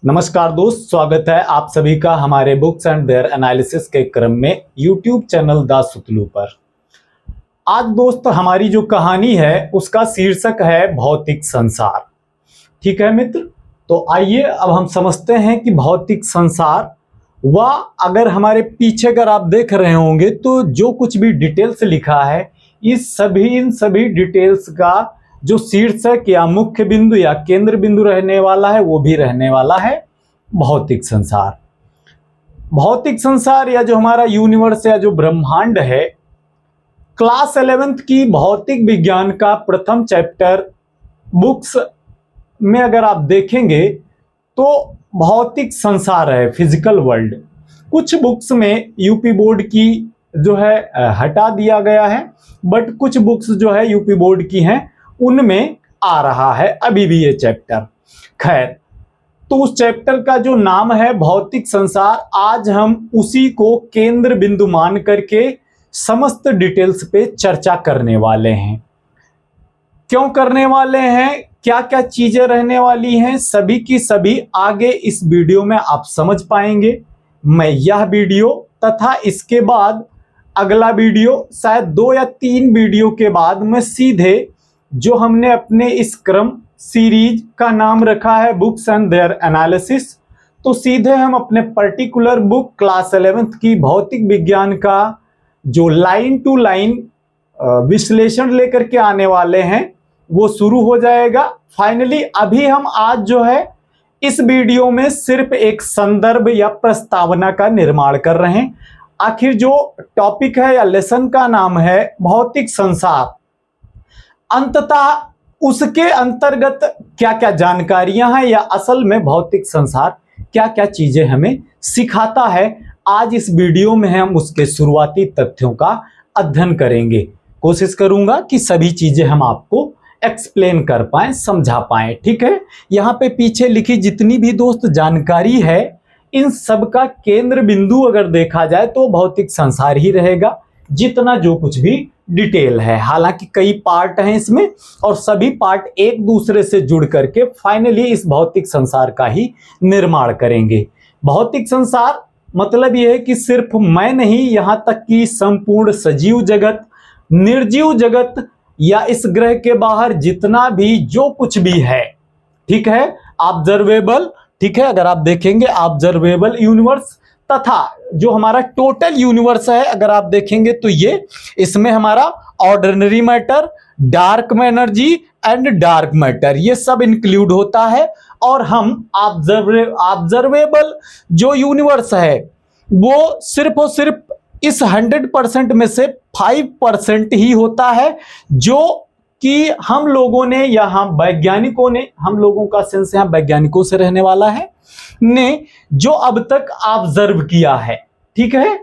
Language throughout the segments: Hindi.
नमस्कार दोस्त, स्वागत है आप सभी का हमारे बुक्स एंड देयर एनालिसिस के क्रम में यूट्यूब चैनल द सुतलू पर। आज दोस्त हमारी जो कहानी है उसका शीर्षक है भौतिक संसार। ठीक है मित्र, तो आइए अब हम समझते हैं कि भौतिक संसार व अगर हमारे पीछे अगर आप देख रहे होंगे तो जो कुछ भी डिटेल्स लिखा है इन सभी डिटेल्स का जो शीर्षक या मुख्य बिंदु या केंद्र बिंदु रहने वाला है वो भी रहने वाला है भौतिक संसार। भौतिक संसार या जो हमारा यूनिवर्स या जो ब्रह्मांड है, क्लास 11th की भौतिक विज्ञान का प्रथम चैप्टर बुक्स में अगर आप देखेंगे तो भौतिक संसार है, फिजिकल वर्ल्ड। कुछ बुक्स में यूपी बोर्ड की जो है हटा दिया गया है, बट कुछ बुक्स जो है यूपी बोर्ड की हैं उनमें आ रहा है अभी भी ये चैप्टर। खैर, तो उस चैप्टर का जो नाम है भौतिक संसार, आज हम उसी को केंद्र बिंदु मान करके समस्त डिटेल्स पे चर्चा करने वाले हैं। क्यों करने वाले हैं, क्या क्या चीजें रहने वाली हैं, सभी की सभी आगे इस वीडियो में आप समझ पाएंगे। मैं यह वीडियो तथा इसके बाद अगला वीडियो, शायद 2 या 3 वीडियो के बाद मैं सीधे जो हमने अपने इस क्रम सीरीज का नाम रखा है बुक्स एंड देयर एनालिसिस, तो सीधे हम अपने पर्टिकुलर बुक क्लास 11th की भौतिक विज्ञान का जो लाइन टू लाइन विश्लेषण लेकर के आने वाले हैं वो शुरू हो जाएगा। फाइनली अभी हम आज जो है इस वीडियो में सिर्फ एक संदर्भ या प्रस्तावना का निर्माण कर रहे हैं। आखिर जो टॉपिक है या लेसन का नाम है भौतिक संसार, अंततः उसके अंतर्गत क्या क्या जानकारियां हैं या असल में भौतिक संसार क्या क्या चीजें हमें सिखाता है, आज इस वीडियो में हम उसके शुरुआती तथ्यों का अध्ययन करेंगे। कोशिश करूंगा कि सभी चीजें हम आपको एक्सप्लेन कर पाएं, समझा पाएं। ठीक है, यहाँ पे पीछे लिखी जितनी भी दोस्त जानकारी है इन सब का केंद्र बिंदु अगर देखा जाए तो भौतिक संसार ही रहेगा, जितना जो कुछ भी डिटेल है। हालांकि कई पार्ट हैं इसमें और सभी पार्ट एक दूसरे से जुड़ करके फाइनली इस भौतिक संसार का ही निर्माण करेंगे। भौतिक संसार मतलब यह है कि सिर्फ मैं नहीं, यहां तक कि संपूर्ण सजीव जगत, निर्जीव जगत या इस ग्रह के बाहर जितना भी जो कुछ भी है, ठीक है, ऑब्जर्वेबल, ठीक है, अगर आप देखेंगे ऑब्जर्वेबल यूनिवर्स तथा जो हमारा टोटल यूनिवर्स है अगर आप देखेंगे तो ये इसमें हमारा ordinary matter, dark energy and dark matter ये सब इंक्लूड होता है। और हम ऑब्जर्वेबल जो यूनिवर्स है वो सिर्फ और सिर्फ इस 100% में से 5% ही होता है, जो कि हम लोगों ने या हम वैज्ञानिकों ने, हम लोगों का सेंस यहाँ वैज्ञानिकों से रहने वाला है, ने जो अब तक ऑब्जर्व किया है। ठीक है,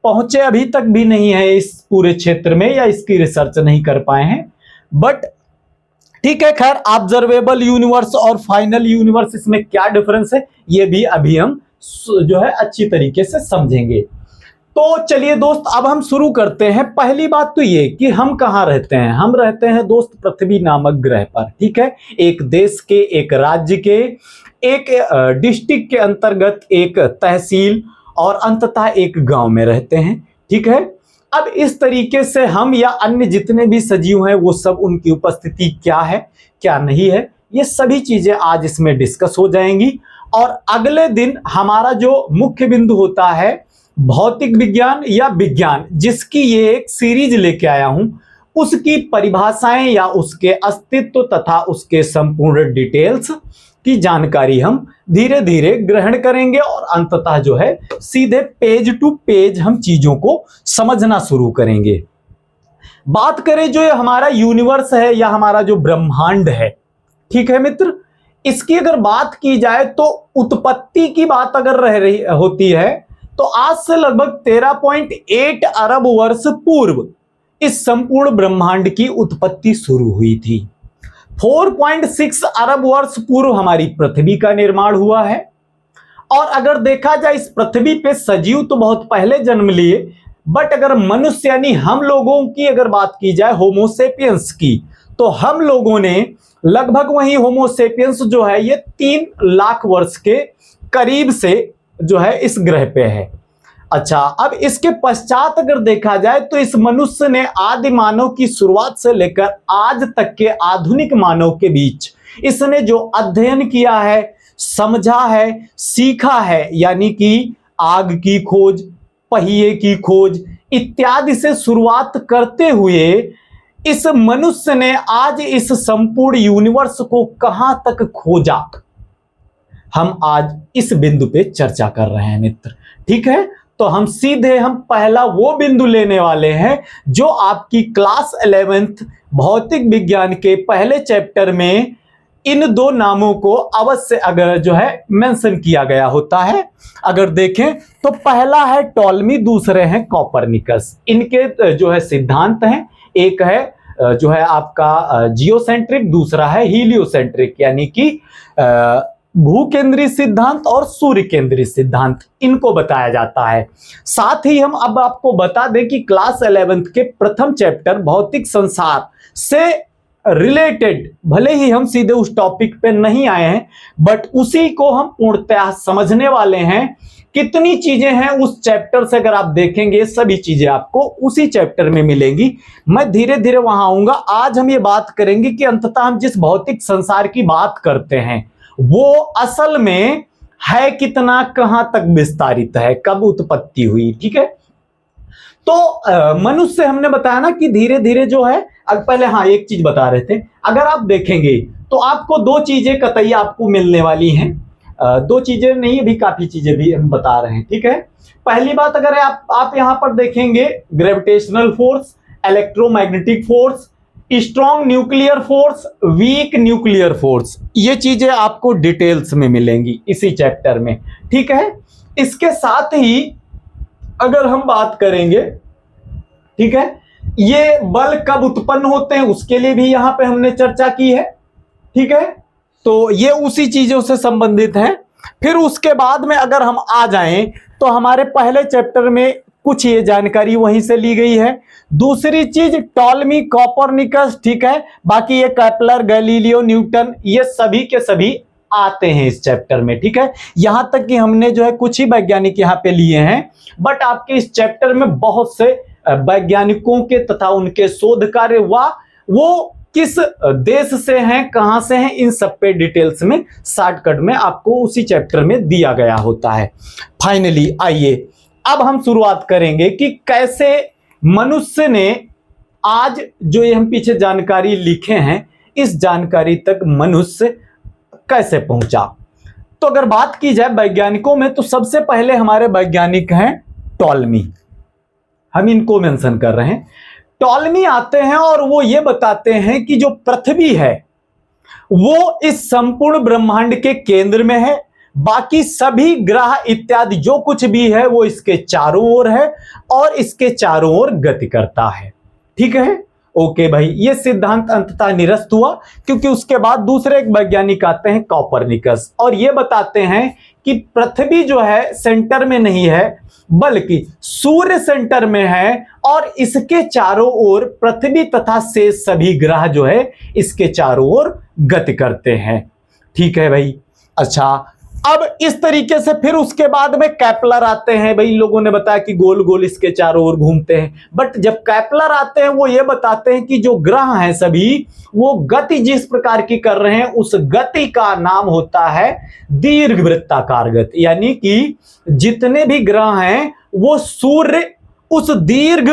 पहुंचे अभी तक भी नहीं है इस पूरे क्षेत्र में या इसकी रिसर्च नहीं कर पाए हैं, बट ठीक है। खैर, ऑब्जर्वेबल यूनिवर्स और फाइनल यूनिवर्स इसमें क्या डिफरेंस है ये भी अभी हम जो है अच्छी तरीके से समझेंगे। तो चलिए दोस्त, अब हम शुरू करते हैं। पहली बात तो ये कि हम कहाँ रहते हैं। हम रहते हैं दोस्त पृथ्वी नामक ग्रह पर। ठीक है, एक देश के, एक राज्य के, एक डिस्ट्रिक्ट के अंतर्गत एक तहसील और अंततः एक गांव में रहते हैं। ठीक है, अब इस तरीके से हम या अन्य जितने भी सजीव हैं वो सब, उनकी उपस्थिति क्या है क्या नहीं है, ये सभी चीजें आज इसमें डिस्कस हो जाएंगी। और अगले दिन हमारा जो मुख्य बिंदु होता है भौतिक विज्ञान या विज्ञान, जिसकी ये एक सीरीज लेके आया हूं, उसकी परिभाषाएं या उसके अस्तित्व तथा उसके संपूर्ण डिटेल्स की जानकारी हम धीरे धीरे ग्रहण करेंगे और अंततः जो है सीधे पेज टू पेज हम चीजों को समझना शुरू करेंगे। बात करें जो हमारा यूनिवर्स है या हमारा जो ब्रह्मांड है, ठीक है मित्र, इसकी अगर बात की जाए तो उत्पत्ति की बात अगर रह रही होती है तो आज से लगभग 13.8 अरब वर्ष पूर्व इस संपूर्ण ब्रह्मांड की उत्पत्ति शुरू हुई थी। 4.6 अरब वर्ष पूर्व हमारी पृथ्वी का निर्माण हुआ है। और अगर देखा जाए इस पृथ्वी पे सजीव तो बहुत पहले जन्म लिए, बट अगर मनुष्य यानी हम लोगों की अगर बात की जाए होमोसेपियंस की, तो हम लोगों ने लगभग वही होमोसेपियंस जो है ये 3 लाख वर्ष के करीब से जो है इस ग्रह पे है। अच्छा, अब इसके पश्चात अगर देखा जाए तो इस मनुष्य ने आदि मानव की शुरुआत से लेकर आज तक के आधुनिक मानव के बीच इसने जो अध्ययन किया है, समझा है, सीखा है, यानी कि आग की खोज, पहिए की खोज इत्यादि से शुरुआत करते हुए इस मनुष्य ने आज इस संपूर्ण यूनिवर्स को कहां तक खोजा, हम आज इस बिंदु पे चर्चा कर रहे हैं मित्र। ठीक है, तो हम पहला वो बिंदु लेने वाले हैं जो आपकी क्लास 11th भौतिक विज्ञान के पहले चैप्टर में इन दो नामों को अवश्य अगर जो है मेंशन किया गया होता है। अगर देखें तो पहला है टॉलमी, दूसरे हैं कॉपरनिकस। इनके जो है सिद्धांत हैं, एक है जो है आपका जियोसेंट्रिक, दूसरा है हीलियोसेंट्रिक, यानी कि भू केंद्रीय सिद्धांत और सूर्य केंद्रीय सिद्धांत, इनको बताया जाता है। साथ ही हम अब आपको बता दें कि क्लास 11th के प्रथम चैप्टर भौतिक संसार से रिलेटेड, भले ही हम सीधे उस टॉपिक पे नहीं आए हैं, बट उसी को हम पूर्णतः समझने वाले हैं। कितनी चीजें हैं उस चैप्टर से अगर आप देखेंगे, सभी चीजें आपको उसी चैप्टर में मिलेंगी। मैं धीरे धीरे वहां आऊंगा। आज हम ये बात करेंगे कि अंततः हम जिस भौतिक संसार की बात करते हैं वो असल में है कितना, कहां तक विस्तारित है, कब उत्पत्ति हुई। ठीक है, तो मनुष्य हमने बताया ना कि धीरे धीरे जो है, अब पहले हाँ एक चीज बता रहे थे, अगर आप देखेंगे तो आपको दो चीजें कतई आपको मिलने वाली हैं। दो चीजें नहीं, अभी काफी चीजें भी हम बता रहे हैं। ठीक है, पहली बात अगर आप यहां पर देखेंगे, gravitational force, electromagnetic force, strong nuclear force, week nuclear force, ये चीजें आपको डिटेल्स में मिलेंगी इसी चैप्टर में। ठीक है, इसके साथ ही अगर हम बात करेंगे, ठीक है, ये बल कब उत्पन्न होते हैं उसके लिए भी यहां पे हमने चर्चा की है। ठीक है, तो ये उसी चीजों से संबंधित है। फिर उसके बाद में अगर हम आ जाएं तो हमारे पहले चैप्टर में कुछ ये जानकारी वहीं से ली गई है। दूसरी चीज टॉलमी, कॉपरनिकस, ठीक है, बाकी ये केपलर, गैलीलियो, न्यूटन, ये सभी के सभी आते हैं इस चैप्टर में। ठीक है, यहां तक कि हमने जो है कुछ ही वैज्ञानिक यहां पे लिए हैं, बट आपके इस चैप्टर में बहुत से वैज्ञानिकों के तथा उनके शोध कार्य वो किस देश से हैं, कहां से हैं, इन सब पे डिटेल्स में शॉर्टकट में आपको उसी चैप्टर में दिया गया होता है। फाइनली आइए अब हम शुरुआत करेंगे कि कैसे मनुष्य ने आज जो ये हम पीछे जानकारी लिखे हैं, इस जानकारी तक मनुष्य कैसे पहुंचा। तो अगर बात की जाए वैज्ञानिकों में, तो सबसे पहले हमारे वैज्ञानिक हैं टॉलमी, हम इनको मेंशन कर रहे हैं। टॉलमी आते हैं और वो ये बताते हैं कि जो पृथ्वी है वो इस संपूर्ण ब्रह्मांड के केंद्र में है, बाकी सभी ग्रह इत्यादि जो कुछ भी है वो इसके चारों ओर है और इसके चारों ओर गति करता है। ठीक है, ओके भाई, ये सिद्धांत अंततः निरस्त हुआ, क्योंकि उसके बाद दूसरे एक वैज्ञानिक आते हैं कॉपरनिकस, और ये बताते हैं कि पृथ्वी जो है सेंटर में नहीं है बल्कि सूर्य सेंटर में है और इसके चारों ओर पृथ्वी तथा शेष सभी ग्रह जो है इसके चारों ओर गति करते हैं। ठीक है भाई, अच्छा, अब इस तरीके से फिर उसके बाद में केपलर आते हैं। भाई लोगों ने बताया कि गोल गोल इसके चारों ओर घूमते हैं, बट जब केपलर आते हैं वो ये बताते हैं कि जो ग्रह हैं सभी वो गति जिस प्रकार की कर रहे हैं उस गति का नाम होता है दीर्घवृत्ताकार गति, यानी कि जितने भी ग्रह हैं वो सूर्य उस दीर्घ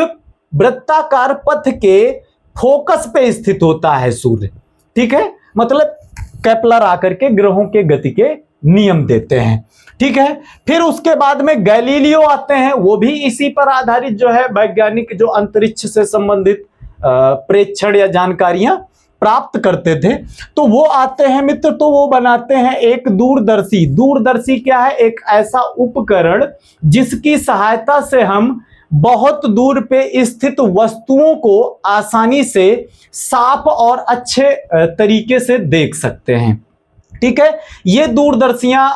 वृत्ताकार पथ के फोकस पे स्थित होता है सूर्य। ठीक है, मतलब केपलर आकर के ग्रहों के गति के नियम देते हैं। ठीक है, फिर उसके बाद में गैलीलियो आते हैं, वो भी इसी पर आधारित जो है वैज्ञानिक जो अंतरिक्ष से संबंधित प्रेक्षण या जानकारियां प्राप्त करते थे, तो वो आते हैं मित्र, तो वो बनाते हैं एक दूरदर्शी। दूरदर्शी क्या है? एक ऐसा उपकरण जिसकी सहायता से हम बहुत दूर पे स्थित वस्तुओं को आसानी से साफ और अच्छे तरीके से देख सकते हैं। ठीक है, ये दूरदर्शियां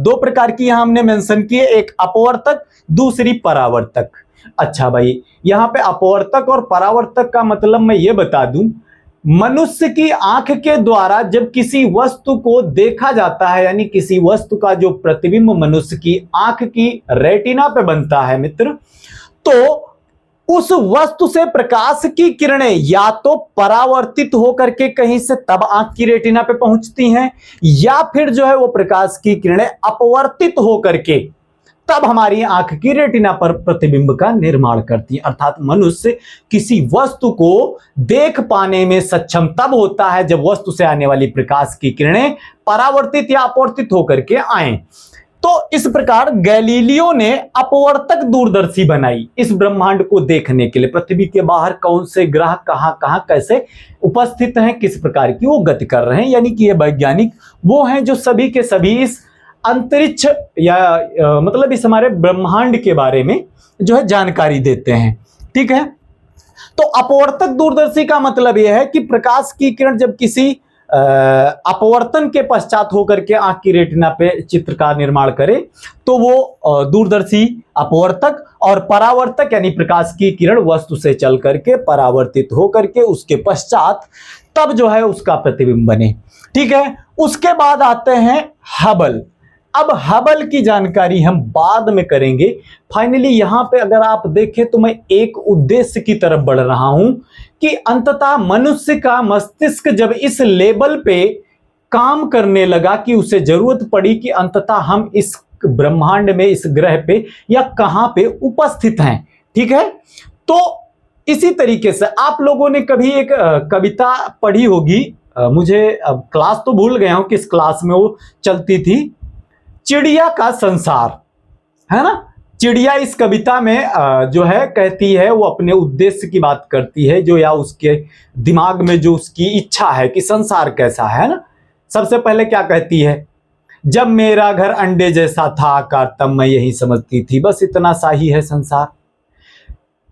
दो प्रकार की यहां हमने मेंशन की है, एक अपवर्तक, दूसरी परावर्तक। अच्छा भाई, यहां पे अपवर्तक और परावर्तक का मतलब मैं ये बता दूं मनुष्य की आंख के द्वारा जब किसी वस्तु को देखा जाता है, यानी किसी वस्तु का जो प्रतिबिंब मनुष्य की आंख की रेटिना पे बनता है मित्र, तो उस वस्तु से प्रकाश की किरणें या तो परावर्तित होकर के कहीं से तब आंख की रेटिना पे पहुंचती हैं, या फिर जो है वो प्रकाश की किरणें अपवर्तित होकर के तब हमारी आंख की रेटिना पर प्रतिबिंब का निर्माण करती है। अर्थात मनुष्य किसी वस्तु को देख पाने में सक्षम तब होता है जब वस्तु से आने वाली प्रकाश की किरणें परावर्तित या अपवर्तित होकर के आए। तो इस प्रकार गैलीलियो ने अपवर्तक दूरदर्शी बनाई इस ब्रह्मांड को देखने के लिए, पृथ्वी के बाहर कौन से ग्रह कहां कहां कैसे उपस्थित हैं, किस प्रकार की वो गति कर रहे हैं। यानी कि ये वैज्ञानिक वो हैं जो सभी के सभी इस अंतरिक्ष या मतलब इस हमारे ब्रह्मांड के बारे में जो है जानकारी देते हैं। ठीक है, तो अपवर्तक दूरदर्शी का मतलब यह है कि प्रकाश की किरण जब किसी अपवर्तन के पश्चात होकर के आंख की रेटिना पे चित्र का निर्माण करे तो वो दूरदर्शी अपवर्तक, और परावर्तक यानी प्रकाश की किरण वस्तु से चल करके परावर्तित होकर के उसके पश्चात तब जो है उसका प्रतिबिंब बने। ठीक है, उसके बाद आते हैं हबल। अब हबल की जानकारी हम बाद में करेंगे। फाइनली यहां पे अगर आप देखें तो मैं एक उद्देश्य की तरफ बढ़ रहा हूं कि अंततः मनुष्य का मस्तिष्क जब इस लेवल पे काम करने लगा कि उसे जरूरत पड़ी कि अंततः हम इस ब्रह्मांड में, इस ग्रह पे या कहां पे उपस्थित हैं। ठीक है, तो इसी तरीके से आप लोगों ने कभी एक कविता पढ़ी होगी, मुझे अब क्लास तो भूल गया हूं किस क्लास में वो चलती थी, चिड़िया का संसार, है ना। चिड़िया इस कविता में जो है कहती है, वो अपने उद्देश्य की बात करती है जो, या उसके दिमाग में जो उसकी इच्छा है कि संसार कैसा है ना। सबसे पहले क्या कहती है, जब मेरा घर अंडे जैसा था आकार तब मैं यही समझती थी बस इतना सा ही है संसार।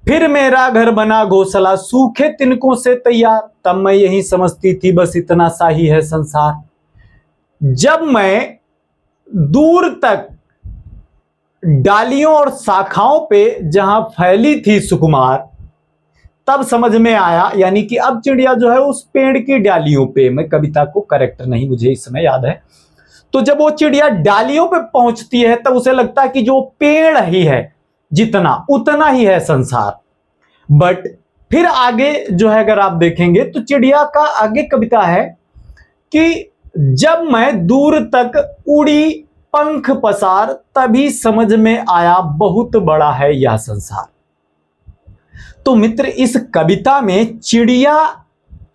फिर मेरा घर बना घोंसला सूखे तिनकों से तैयार तब मैं यही समझती थी बस इतना सा ही है संसार। जब मैं दूर तक डालियों और शाखाओं पे जहां फैली थी सुकुमार तब समझ में आया, यानी कि अब चिड़िया जो है उस पेड़ की डालियों पे, मैं कविता को करेक्ट नहीं मुझे इस समय याद है, तो जब वो चिड़िया डालियों पे पहुंचती है तब उसे लगता है कि जो पेड़ ही है जितना उतना ही है संसार। बट फिर आगे जो है अगर आप देखेंगे तो चिड़िया का आगे कविता है कि जब मैं दूर तक उड़ी पंख पसार तभी समझ में आया बहुत बड़ा है यह संसार। तो मित्र इस कविता में चिड़िया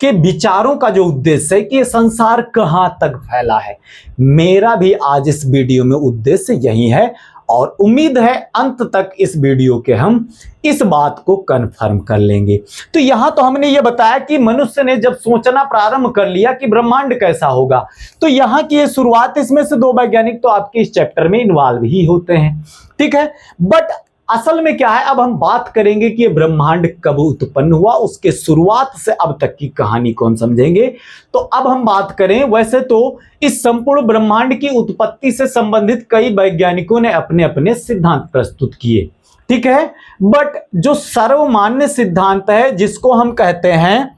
के विचारों का जो उद्देश्य है कि यह संसार कहां तक फैला है, मेरा भी आज इस वीडियो में उद्देश्य यही है, और उम्मीद है अंत तक इस वीडियो के हम इस बात को कंफर्म कर लेंगे। तो यहां तो हमने ये बताया कि मनुष्य ने जब सोचना प्रारंभ कर लिया कि ब्रह्मांड कैसा होगा, तो यहां की ये शुरुआत, इसमें से दो वैज्ञानिक तो आपके इस चैप्टर में इन्वॉल्व ही होते हैं। ठीक है, बट असल में क्या है, अब हम बात करेंगे कि ये ब्रह्मांड कब उत्पन्न हुआ, उसके शुरुआत से अब तक की कहानी को हम समझेंगे। तो अब हम बात करें, वैसे तो इस संपूर्ण ब्रह्मांड की उत्पत्ति से संबंधित कई वैज्ञानिकों ने अपने अपने सिद्धांत प्रस्तुत किए। ठीक है, बट जो सर्वमान्य सिद्धांत है जिसको हम कहते हैं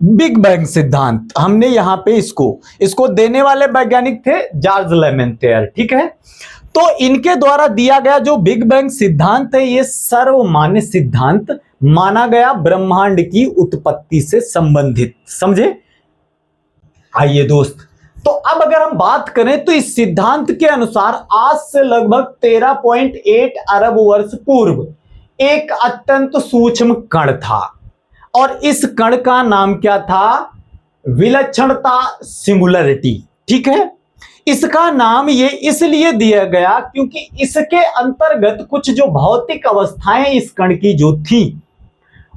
बिग बैंग सिद्धांत, हमने यहां पे इसको देने वाले वैज्ञानिक थे जॉर्ज लेमेंटेयर। ठीक है, तो इनके द्वारा दिया गया जो बिग बैंग सिद्धांत है ये सर्वमान्य सिद्धांत माना गया ब्रह्मांड की उत्पत्ति से संबंधित। समझे? आइए दोस्त, तो अब अगर हम बात करें तो इस सिद्धांत के अनुसार आज से लगभग 13.8 अरब वर्ष पूर्व एक अत्यंत सूक्ष्म कण था, और इस कण का नाम क्या था? विलक्षणता, सिंगुलरिटी। ठीक है, इसका नाम ये इसलिए दिया गया क्योंकि इसके अंतर्गत कुछ जो भौतिक अवस्थाएं इस कण की जो थी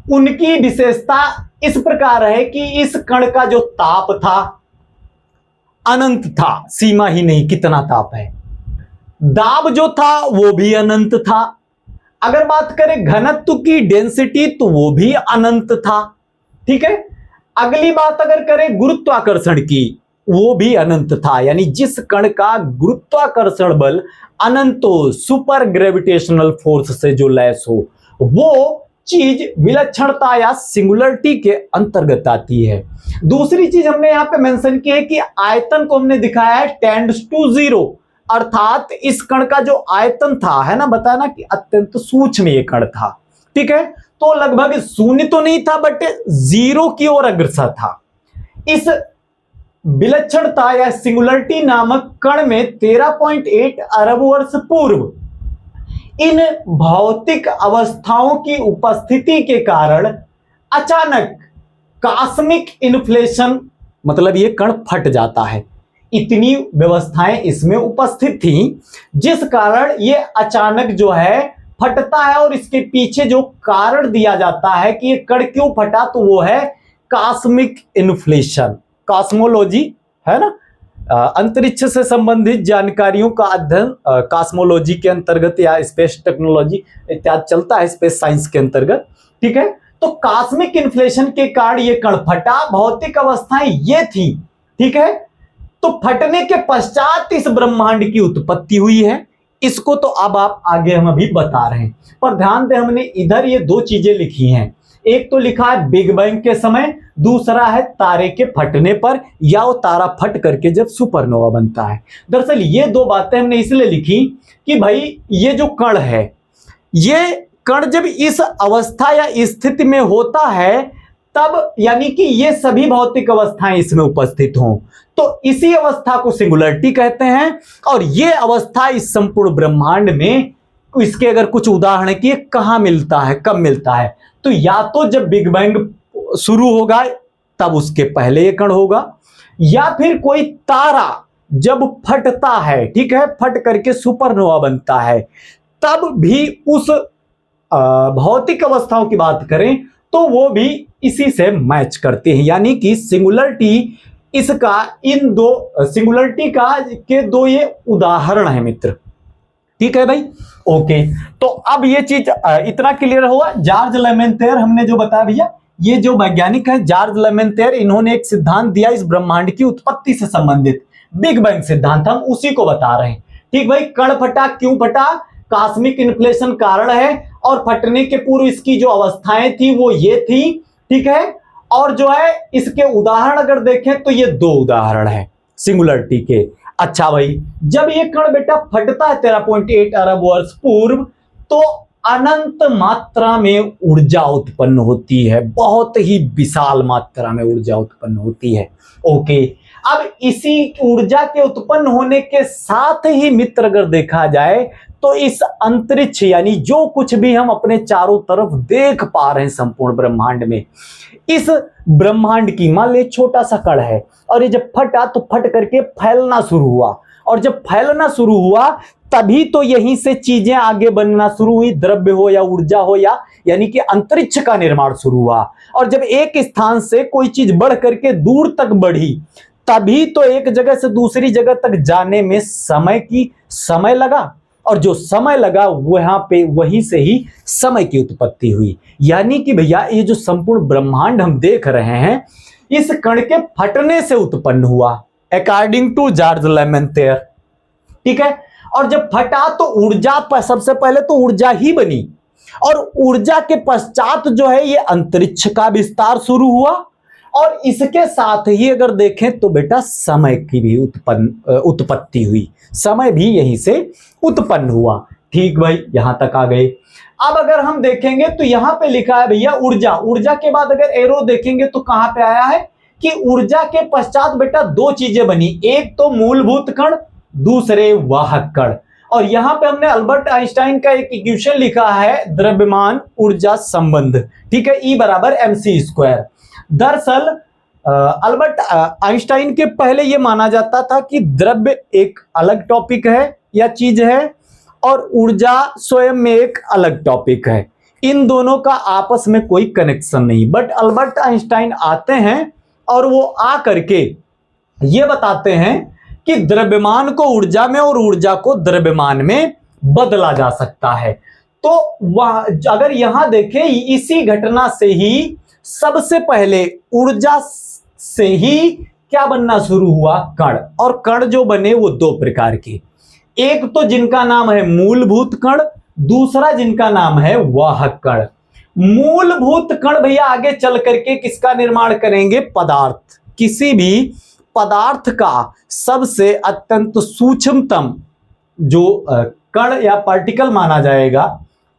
उनकी विशेषता इस प्रकार है कि इस कण का जो ताप था अनंत था, सीमा ही नहीं कितना ताप है। दाब जो था वो भी अनंत था। अगर बात करें घनत्व की, डेंसिटी, तो वो भी अनंत था। ठीक है, अगली बात अगर करें गुरुत्वाकर्षण की, वो भी अनंत था। यानी जिस कण का गुरुत्वाकर्षण बल अनंत हो, सुपर ग्रेविटेशनल फोर्स से जो लैस हो, वो चीज विलक्षणता या सिंगुलरिटी के अंतर्गत आती है। दूसरी चीज हमने यहां पे मेंशन की है कि आयतन को हमने दिखाया है टेंड्स टू 0, अर्थात इस कण का जो आयतन था, है ना, बताया ना कि अत्यंत सूक्ष्म ये कण था, ठीक है, तो लगभग शून्य तो नहीं था बट 0 की ओर अग्रसर था। इस विलक्षणता या सिंगुलरिटी नामक कण में 13.8 अरब वर्ष पूर्व इन भौतिक अवस्थाओं की उपस्थिति के कारण अचानक कॉस्मिक इन्फ्लेशन, मतलब ये कण फट जाता है। इतनी व्यवस्थाएं इसमें उपस्थित थी जिस कारण ये अचानक जो है फटता है, और इसके पीछे जो कारण दिया जाता है कि ये कण क्यों फटा, तो वो है कॉस्मिक इन्फ्लेशन। कॉस्मोलॉजी है ना, अंतरिक्ष से संबंधित जानकारियों का अध्ययन कॉस्मोलॉजी के अंतर्गत या स्पेस टेक्नोलॉजी इत्यादि चलता है स्पेस साइंस के अंतर्गत, ठीक है। तो कॉस्मिक इन्फ्लेशन के कारण ये कण फटा, भौतिक अवस्थाएं ये थी, ठीक है। तो फटने के पश्चात इस ब्रह्मांड की उत्पत्ति हुई है। इसको तो अब आप आगे हम अभी बता रहे हैं, पर ध्यान दें हमने इधर ये दो चीजें लिखी हैं। एक तो लिखा है बिग बैंग के समय, दूसरा है तारे के फटने पर या वो तारा फट करके जब सुपरनोवा बनता है। दरअसल ये दो बातें हमने इसलिए लिखी कि भाई ये जो कण है, ये कण जब इस अवस्था या स्थिति में होता है तब यानी कि ये सभी भौतिक अवस्थाएं इसमें उपस्थित हों, तो इसी अवस्था को सिंगुलरिटी कहते हैं। और ये अवस्था इस संपूर्ण ब्रह्मांड में, इसके अगर कुछ उदाहरण की कहां मिलता है, कब मिलता है, तो या तो जब बिग बैंग शुरू होगा तब उसके पहले ये कण होगा, या फिर कोई तारा जब फटता है, ठीक है, फट करके सुपरनोवा बनता है, तब भी उस भौतिक अवस्थाओं की बात करें तो वो भी इसी से मैच करते हैं। यानी कि सिंगुलरिटी इसका, इन दो सिंगुलरिटी का के दो ये उदाहरण है मित्र, ठीक है भाई। ओके, तो अब ये चीज इतना क्लियर हुआ। जॉर्ज लेमेंतेर हमने जो बताया भैया, ये जो वैज्ञानिक है जॉर्ज लेमेंतेर, इन्होंने एक सिद्धांत दिया इस ब्रह्मांड की उत्पत्ति से संबंधित, बिग बैंग सिद्धांत, हम उसी को बता रहे हैं, ठीक भाई। कण फटा, क्यों फटा, कॉस्मिक इन्फ्लेशन कारण है, और फटने के पूर्व इसकी जो अवस्थाएं थी वो ये थी, ठीक है। और जो है इसके उदाहरण अगर देखें तो ये दो उदाहरण है सिंगुलरिटी के। अच्छा भाई, जब ये कण बेटा फटता है 13.8 अरब वर्ष पूर्व, तो अनंत मात्रा में ऊर्जा उत्पन्न होती है, बहुत ही विशाल मात्रा में ऊर्जा उत्पन्न होती है। ओके, अब इसी ऊर्जा के उत्पन्न होने के साथ ही मित्र अगर देखा जाए तो इस अंतरिक्ष यानी जो कुछ भी हम अपने चारों तरफ देख पा रहे हैं संपूर्ण ब्रह्मांड में, इस ब्रह्मांड की मान ले छोटा सा कण है, और ये जब फटा तो फट करके फैलना शुरू हुआ, और जब फैलना शुरू हुआ तभी तो यहीं से चीजें आगे बनना शुरू हुई, द्रव्य हो या ऊर्जा हो, या यानी कि अंतरिक्ष का निर्माण शुरू हुआ। और जब एक स्थान से कोई चीज बढ़ करके दूर तक बढ़ी, तभी तो एक जगह से दूसरी जगह तक जाने में समय लगा, और जो समय लगा वहां पे वहीं से ही समय की उत्पत्ति हुई। यानी कि भैया ये जो संपूर्ण ब्रह्मांड हम देख रहे हैं इस कण के फटने से उत्पन्न हुआ, अकॉर्डिंग टू जॉर्ज लेमेंतेर, ठीक है। और जब फटा तो ऊर्जा पर सबसे पहले तो ऊर्जा ही बनी, और ऊर्जा के पश्चात जो है ये अंतरिक्ष का विस्तार शुरू हुआ, और इसके साथ ही अगर देखें तो बेटा समय की भी उत्पत्ति हुई, समय भी यहीं से उत्पन्न हुआ। ठीक भाई, यहां तक आ गए। अब अगर हम देखेंगे तो यहां पे लिखा है भैया ऊर्जा, ऊर्जा के बाद अगर एरो देखेंगे तो कहां पे आया है कि ऊर्जा के पश्चात बेटा दो चीजें बनी, एक तो मूलभूत कण, दूसरे वाहक कण। और यहां पे हमने अल्बर्ट आइंस्टाइन का एक इक्वेशन लिखा है द्रव्यमान ऊर्जा संबंध, ठीक है, E बराबर mc²। दरअसल अल्बर्ट आइंस्टाइन के पहले यह माना जाता था कि द्रव्य एक अलग टॉपिक है या चीज है, और ऊर्जा स्वयं में एक अलग टॉपिक है, इन दोनों का आपस में कोई कनेक्शन नहीं। बट अल्बर्ट आइंस्टाइन आते हैं और वो आ करके ये बताते हैं कि द्रव्यमान को ऊर्जा में और ऊर्जा को द्रव्यमान में बदला जा सकता है। तो अगर यहां देखें इसी घटना से ही सबसे पहले ऊर्जा से ही क्या बनना शुरू हुआ, कण। और कण जो बने वो दो प्रकार के, एक तो जिनका नाम है मूलभूत कण, दूसरा जिनका नाम है वाहक कण। मूलभूत कण भैया आगे चल करके किसका निर्माण करेंगे? पदार्थ। किसी भी पदार्थ का सबसे अत्यंत सूक्ष्मतम जो कण या पार्टिकल माना जाएगा,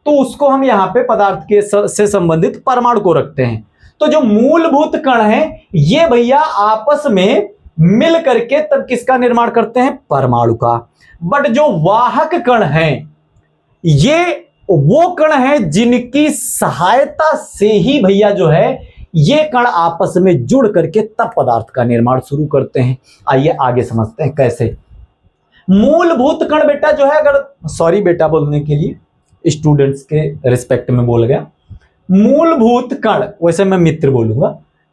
तो उसको हम यहां पे पदार्थ के से संबंधित परमाणु को रखते हैं। तो जो मूलभूत कण है ये भैया आपस में मिल करके तब किसका निर्माण करते हैं? परमाणु का। बट जो वाहक कण है ये वो कण है जिनकी सहायता से ही भैया जो है ये कण आपस में जुड़ करके तब पदार्थ का निर्माण शुरू करते हैं। आइए आगे समझते हैं कैसे। मूलभूत कण बेटा जो है, अगर सॉरी बेटा बोलने के लिए स्टूडेंट्स के रिस्पेक्ट में बोल गया, मूलभूत कण, वैसे मैं मित्र बोलूंगा।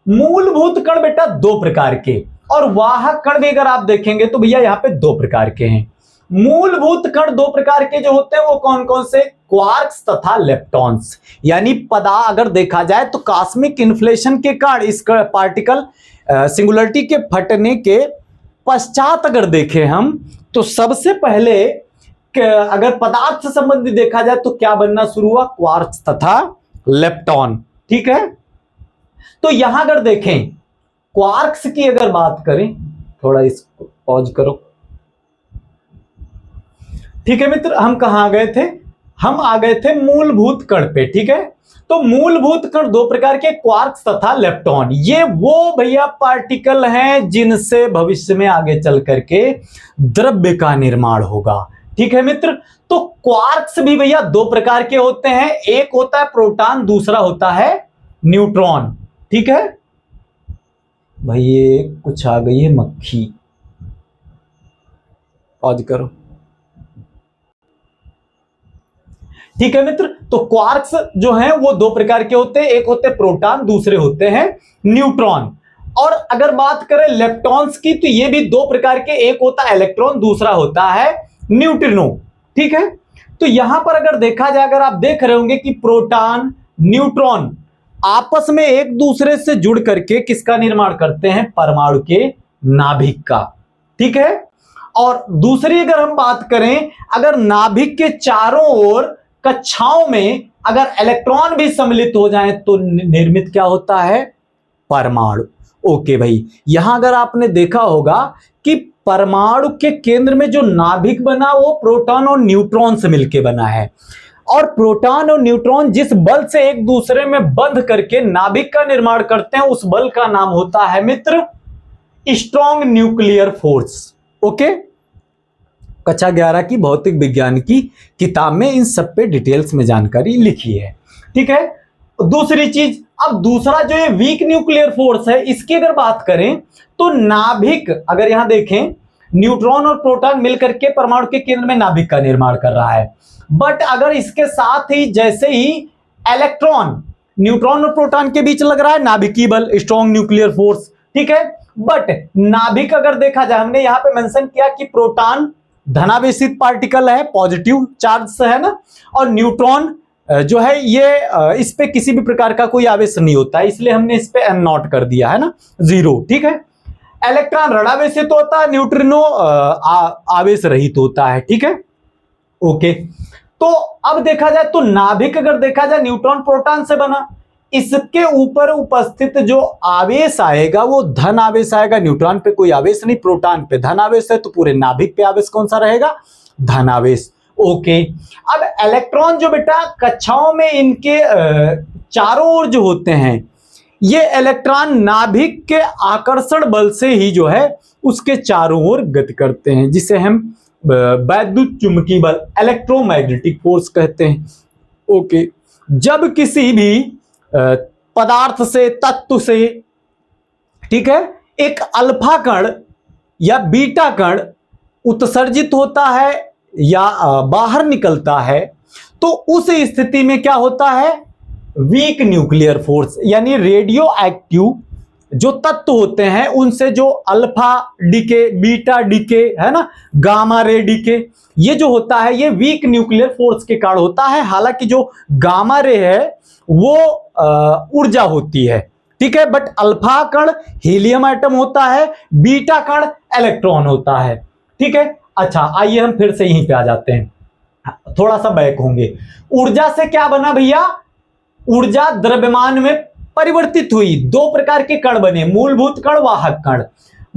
मूलभूत कण बेटा दो प्रकार के, और वाहक कण भी अगर आप देखेंगे तो भैया यहां पे दो प्रकार के हैं। मूलभूत कण दो प्रकार के जो होते हैं वो कौन कौन से? क्वार्क्स तथा लेप्टॉन्स। यानी अगर देखा जाए तो कॉस्मिक इन्फ्लेशन के कारण इस पार्टिकल सिंगुलरिटी के फटने के पश्चात अगर देखें हम तो सबसे पहले अगर पदार्थ से संबंधित देखा जाए तो क्या बनना शुरू हुआ? क्वार्क्स तथा लेप्टॉन। ठीक है, तो यहां अगर देखें क्वार्क्स की अगर बात करें, थोड़ा इसको पॉज करो। ठीक है मित्र, हम कहां आ गए थे? हम आ गए थे मूलभूत कण पे। ठीक है, तो मूलभूत कण दो प्रकार के, क्वार्क्स तथा लेप्टॉन। ये वो भैया पार्टिकल हैं जिनसे भविष्य में आगे चल करके द्रव्य का निर्माण होगा। ठीक है मित्र, तो क्वार्क्स भी भैया दो प्रकार के होते हैं, एक होता है प्रोटॉन, दूसरा होता है न्यूट्रॉन। ठीक है भाई, ये कुछ आ गई है मक्खी, पॉज करो। ठीक है मित्र, तो क्वार्क्स जो हैं वो दो प्रकार के होते हैं, एक होते हैं प्रोटॉन, दूसरे होते हैं न्यूट्रॉन। और अगर बात करें लेप्टॉन्स की तो ये भी दो प्रकार के, एक होता है इलेक्ट्रॉन, दूसरा होता है न्यूट्रिनो। ठीक है, तो यहां पर अगर देखा जाए, अगर आप देख रहे होंगे कि प्रोटॉन न्यूट्रॉन आपस में एक दूसरे से जुड़ करके किसका निर्माण करते हैं? परमाणु के नाभिक का। ठीक है, और दूसरी अगर हम बात करें, अगर नाभिक के चारों ओर कक्षाओं में अगर इलेक्ट्रॉन भी सम्मिलित हो जाएं तो निर्मित क्या होता है? परमाणु। ओके भाई, यहां अगर आपने देखा होगा कि परमाणु के केंद्र में जो नाभिक बना वो प्रोटॉन और न्यूट्रॉन से मिलकर बना है, और प्रोटॉन और न्यूट्रॉन जिस बल से एक दूसरे में बंध करके नाभिक का निर्माण करते हैं उस बल का नाम होता है मित्र स्ट्रॉन्ग न्यूक्लियर फोर्स। ओके, कक्षा 11 की भौतिक विज्ञान की किताब में इन सब पे डिटेल्स में जानकारी लिखी है। ठीक है, दूसरी चीज, अब दूसरा जो ये वीक न्यूक्लियर फोर्स है इसकी अगर बात करें तो नाभिक, अगर यहां देखें न्यूट्रॉन और प्रोटॉन मिलकर के परमाणु के केंद्र में नाभिक का निर्माण कर रहा है, बट अगर इसके साथ ही जैसे ही इलेक्ट्रॉन न्यूट्रॉन और प्रोटॉन के बीच लग रहा है नाभिकीय बल, स्ट्रॉन्ग न्यूक्लियर फोर्स। ठीक है, बट नाभिक अगर देखा जाए, हमने यहां पे मेंशन किया कि प्रोटॉन धनावेशित पार्टिकल है, पॉजिटिव चार्ज से है ना, और न्यूट्रॉन जो है ये इस पे किसी भी प्रकार का कोई आवेश नहीं होता है, इसलिए हमने इस पे n नॉट कर दिया है ना, 0। ठीक है, इलेक्ट्रॉन ऋणावेशित होता है, न्यूट्रिनो आवेश रहित होता है। ठीक है, ओके, तो अब देखा जाए तो नाभिक अगर देखा जाए न्यूट्रॉन प्रोटॉन से बना, इसके ऊपर उपस्थित जो आवेश आएगा वो धन आवेश आएगा। न्यूट्रॉन पे कोई आवेश नहीं, प्रोटॉन पे धन आवेश है, तो पूरे नाभिक पे आवेश कौन सा रहेगा? धन आवेश। ओके, अब इलेक्ट्रॉन जो बेटा कक्षाओं में इनके चारों ओर जो होते हैं, ये इलेक्ट्रॉन नाभिक के आकर्षण बल से ही जो है उसके चारों ओर गति करते हैं, जिसे हम वैद्युत चुंबकीय बल, इलेक्ट्रोमैग्नेटिक फोर्स कहते हैं। ओके, जब किसी भी पदार्थ से, तत्व से, ठीक है, एक अल्फा कण या बीटा कण उत्सर्जित होता है या बाहर निकलता है, तो उस स्थिति में क्या होता है? वीक न्यूक्लियर फोर्स, यानी रेडियो एक्टिव जो तत्व होते हैं उनसे जो अल्फा डीके, बीटा डीके है ना, गामा रे डीके, ये जो होता है ये वीक न्यूक्लियर फोर्स के कारण होता है। हालांकि जो गामा रे है वो ऊर्जा होती है, ठीक है, बट अल्फा कण हीलियम एटम होता है, बीटा कण इलेक्ट्रॉन होता है। ठीक है, अच्छा आइए हम फिर से यहीं पे आ जाते हैं, थोड़ा सा बैक होंगे। ऊर्जा से क्या बना भैया? ऊर्जा द्रव्यमान में परिवर्तित हुई। दो प्रकार के कण बने, मूलभूत कण, वाहक कण।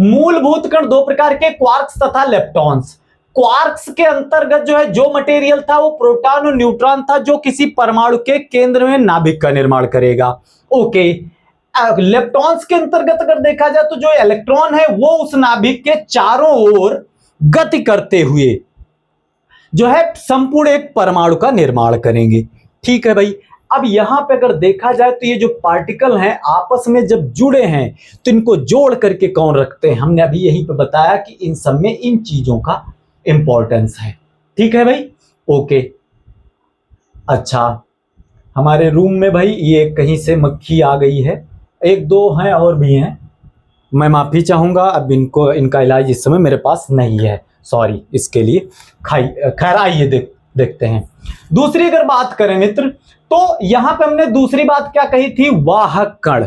मूलभूत कण दो प्रकार के, क्वार्क्स तथा लेप्टॉन्स। क्वार्क्स के अंतर्गत जो है जो मटेरियल था वो प्रोटॉन और न्यूट्रॉन था, जो किसी परमाणु के केंद्र में नाभिक का निर्माण करेगा। ओके, लेप्टॉन्स के अंतर्गत अगर देखा जाए तो जो इलेक्ट्रॉन है वो उस नाभिक के चारों ओर गति करते हुए जो है संपूर्ण एक परमाणु का निर्माण करेंगे। ठीक है भाई। अब यहां पे अगर देखा जाए तो ये जो पार्टिकल हैं आपस में जब जुड़े हैं तो इनको जोड़ करके कौन रखते हैं, हमने अभी यहीं पे बताया कि इन सब में इन चीजों का इंपॉर्टेंस है। ठीक है भाई। ओके, अच्छा, हमारे रूम में भाई ये कहीं से मक्खी आ गई है, एक दो हैं और भी हैं, मैं माफी चाहूंगा। अब इनका इलाज इस समय मेरे पास नहीं है, सॉरी इसके लिए। खैर आइए देखते हैं। दूसरी अगर बात करें मित्र, तो यहां पे हमने दूसरी बात क्या कही थी, वाहक कण।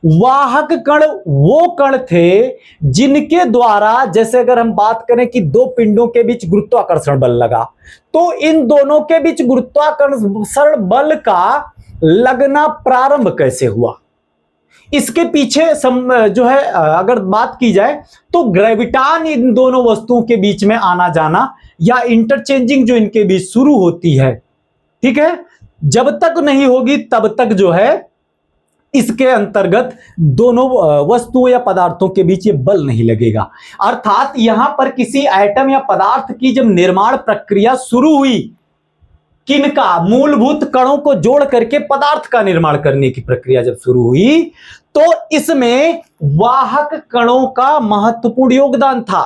वाहक कण वो कण थे जिनके द्वारा, जैसे अगर हम बात करें कि दो पिंडों के बीच गुरुत्वाकर्षण बल लगा, तो इन दोनों के बीच गुरुत्वाकर्षण बल का लगना प्रारंभ कैसे हुआ, इसके पीछे जो है अगर बात की जाए तो ग्रेविटान इन दोनों वस्तुओं के बीच में आना जाना या इंटरचेंजिंग जो इनके बीच शुरू होती है, ठीक है, जब तक नहीं होगी तब तक जो है इसके अंतर्गत दोनों वस्तुओं या पदार्थों के बीच ये बल नहीं लगेगा। अर्थात यहां पर किसी एटम या पदार्थ की जब निर्माण प्रक्रिया शुरू हुई, किनका, मूलभूत कणों को जोड़ करके पदार्थ का निर्माण करने की प्रक्रिया जब शुरू हुई, तो इसमें वाहक कणों का महत्वपूर्ण योगदान था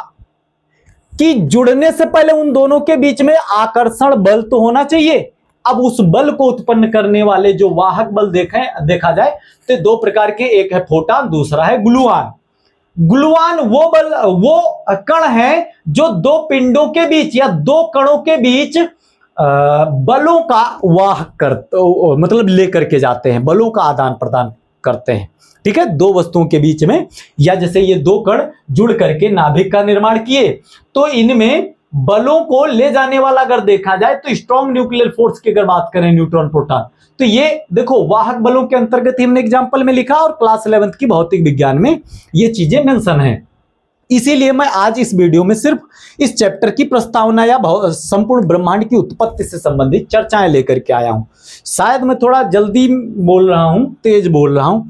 कि जुड़ने से पहले उन दोनों के बीच में आकर्षण बल तो होना चाहिए। अब उस बल को उत्पन्न करने वाले जो वाहक बल देखा जाए तो दो प्रकार के, एक है फोटॉन, दूसरा है ग्लूऑन। ग्लूऑन वो बल, वो कण है जो दो पिंडों के बीच या दो कणों के बीच बलों का वाहक करते, मतलब लेकर के जाते हैं, बलों का आदान प्रदान करते हैं। ठीक है, दो वस्तुओं के बीच में, या जैसे ये दो कण जुड़ करके नाभिक का निर्माण किए, तो इनमें बलों को ले जाने वाला अगर देखा जाए तो स्ट्रॉन्ग न्यूक्लियर फोर्स की अगर बात करें, न्यूट्रॉन, प्रोटॉन, तो ये देखो वाहक बलों के अंतर्गत हमने एग्जांपल में लिखा और क्लास 11 की भौतिक विज्ञान में ये चीजें मेंशन है। इसीलिए मैं आज इस वीडियो में सिर्फ इस चैप्टर की प्रस्तावना या संपूर्ण ब्रह्मांड की उत्पत्ति से संबंधित चर्चाएं लेकर के आया हूं। शायद मैं थोड़ा जल्दी बोल रहा हूं, तेज बोल रहा हूं,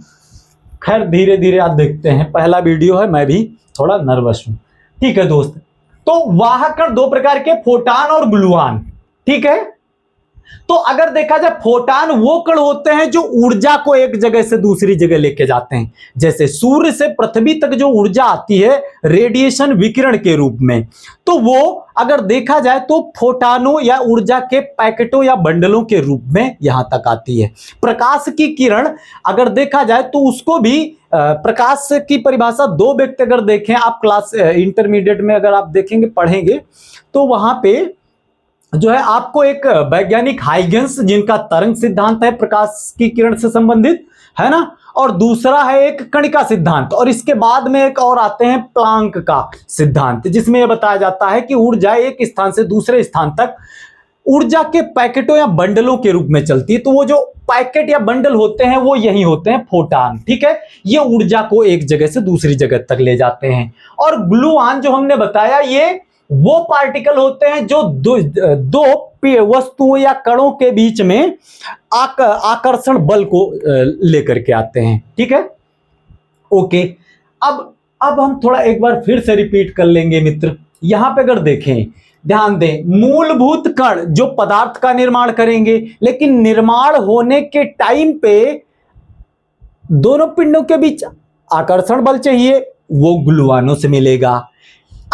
खैर धीरे धीरे आप देखते हैं, पहला वीडियो है, मैं भी थोड़ा नर्वस हूं। ठीक है दोस्त, तो वाहक कण दो प्रकार के, फोटॉन और ग्लूऑन। ठीक है, तो अगर देखा जाए फोटॉन वो कण होते हैं जो ऊर्जा को एक जगह से दूसरी जगह लेके जाते हैं। जैसे सूर्य से पृथ्वी तक जो ऊर्जा आती है रेडिएशन विकिरण के रूप में, तो वो अगर देखा जाए तो फोटॉनों या ऊर्जा के पैकेटों या बंडलों के रूप में यहां तक आती है। प्रकाश की किरण अगर देखा जाए तो उसको भी प्रकाश की परिभाषा दो व्यक्त अगर देखें आप क्लास इंटरमीडिएट में अगर आप देखेंगे, पढ़ेंगे, तो वहां पे जो है आपको एक वैज्ञानिक हाइगेंस, जिनका तरंग सिद्धांत है प्रकाश की किरण से संबंधित, है ना, और दूसरा है एक कणिका सिद्धांत, और इसके बाद में एक और आते हैं प्लांक का सिद्धांत, जिसमें यह बताया जाता है कि ऊर्जा एक स्थान से दूसरे स्थान तक ऊर्जा के पैकेटों या बंडलों के रूप में चलती है। तो वो जो पैकेट या बंडल होते हैं वो यही होते हैं फोटॉन। ठीक है, ये ऊर्जा को एक जगह से दूसरी जगह तक ले जाते हैं। और ग्लूऑन जो हमने बताया, ये वो पार्टिकल होते हैं जो दो वस्तुओं या कणों के बीच में आकर्षण बल को लेकर के आते हैं। ठीक है, ओके, अब हम थोड़ा एक बार फिर से रिपीट कर लेंगे मित्र। यहां पे अगर देखें, ध्यान दें, मूलभूत कण जो पदार्थ का निर्माण करेंगे, लेकिन निर्माण होने के टाइम पे दोनों पिंडों के बीच आकर्षण बल चाहिए, वो ग्लूऑनों से मिलेगा।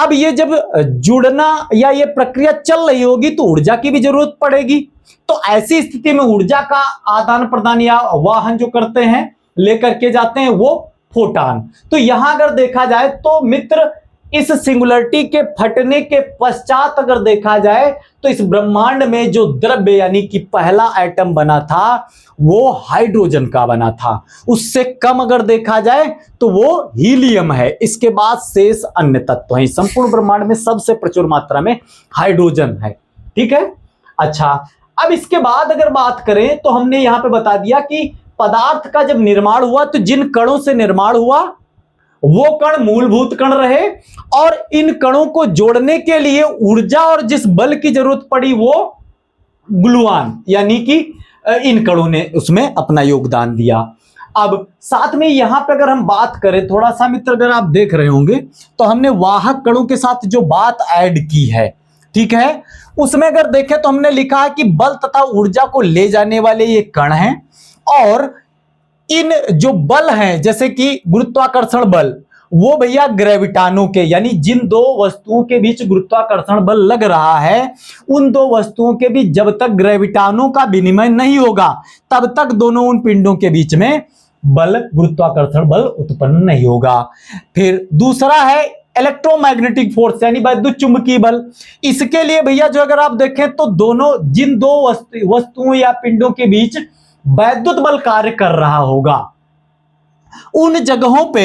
अब ये जब जुड़ना या ये प्रक्रिया चल रही होगी तो ऊर्जा की भी जरूरत पड़ेगी, तो ऐसी स्थिति में ऊर्जा का आदान प्रदान या वाहन जो करते हैं, लेकर के जाते हैं, वो फोटॉन। तो यहां अगर देखा जाए तो मित्र, इस सिंगुलरिटी के फटने के पश्चात अगर देखा जाए तो इस ब्रह्मांड में जो द्रव्य यानी कि पहला एटम बना था वो हाइड्रोजन का बना था। उससे कम अगर देखा जाए तो वो हीलियम है। इसके बाद शेष अन्य तत्व हैं। संपूर्ण ब्रह्मांड में सबसे प्रचुर मात्रा में हाइड्रोजन है। ठीक है, अच्छा, अब इसके बाद अगर बात करें तो हमने यहां पे बता दिया कि पदार्थ का जब निर्माण हुआ तो जिन कणों से निर्माण हुआ वो कण मूलभूत कण रहे, और इन कणों को जोड़ने के लिए ऊर्जा और जिस बल की जरूरत पड़ी वो ग्लूऑन, यानी कि इन कणों ने उसमें अपना योगदान दिया। अब साथ में यहां पे अगर हम बात करें थोड़ा सा मित्र, अगर आप देख रहे होंगे तो हमने वाहक कणों के साथ जो बात ऐड की है, ठीक है, उसमें अगर देखें तो हमने लिखा है कि बल तथा ऊर्जा को ले जाने वाले ये कण हैं, और इन जो बल हैं जैसे कि गुरुत्वाकर्षण बल, वो भैया ग्रेविटानो के, यानी जिन दो वस्तुओं के बीच गुरुत्वाकर्षण बल लग रहा है उन दो वस्तुओं के बीच जब तक ग्रेविटानो का विनिमय नहीं होगा तब तक दोनों उन पिंडों के बीच में बल, गुरुत्वाकर्षण बल उत्पन्न नहीं होगा। फिर दूसरा है इलेक्ट्रोमैग्नेटिक फोर्स, यानी वैद्युत चुंबकीय बल। इसके लिए भैया जो अगर आप देखें तो दोनों जिन दो वस्तुओं या पिंडों के बीच वैद्युत बल कार्य कर रहा होगा उन जगहों पे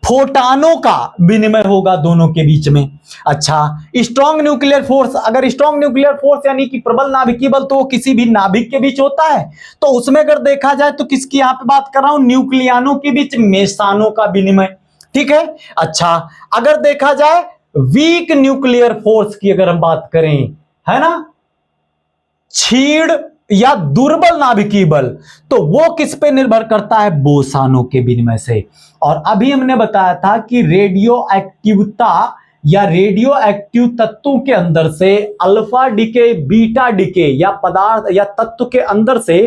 फोटानों का विनिमय होगा दोनों के बीच में। अच्छा, स्ट्रॉन्ग न्यूक्लियर फोर्स, अगर स्ट्रॉन्ग न्यूक्लियर फोर्स यानी कि प्रबल नाभिकीय बल, तो वो किसी भी नाभिक के बीच होता है, तो उसमें अगर देखा जाए तो किसकी यहां पे बात कर रहा हूं, न्यूक्लियानों के बीच मेसानों का विनिमय, ठीक है। अच्छा, अगर देखा जाए वीक न्यूक्लियर फोर्स की अगर हम बात करें, है ना, क्षीण या दुर्बल नाभिकीय बल, तो वो किस पे निर्भर करता है, बोसानों के विनिमय से। और अभी हमने बताया था कि रेडियो एक्टिवता या रेडियो एक्टिव तत्वों के अंदर से अल्फा डीके, बीटा डीके, या पदार्थ या तत्व के अंदर से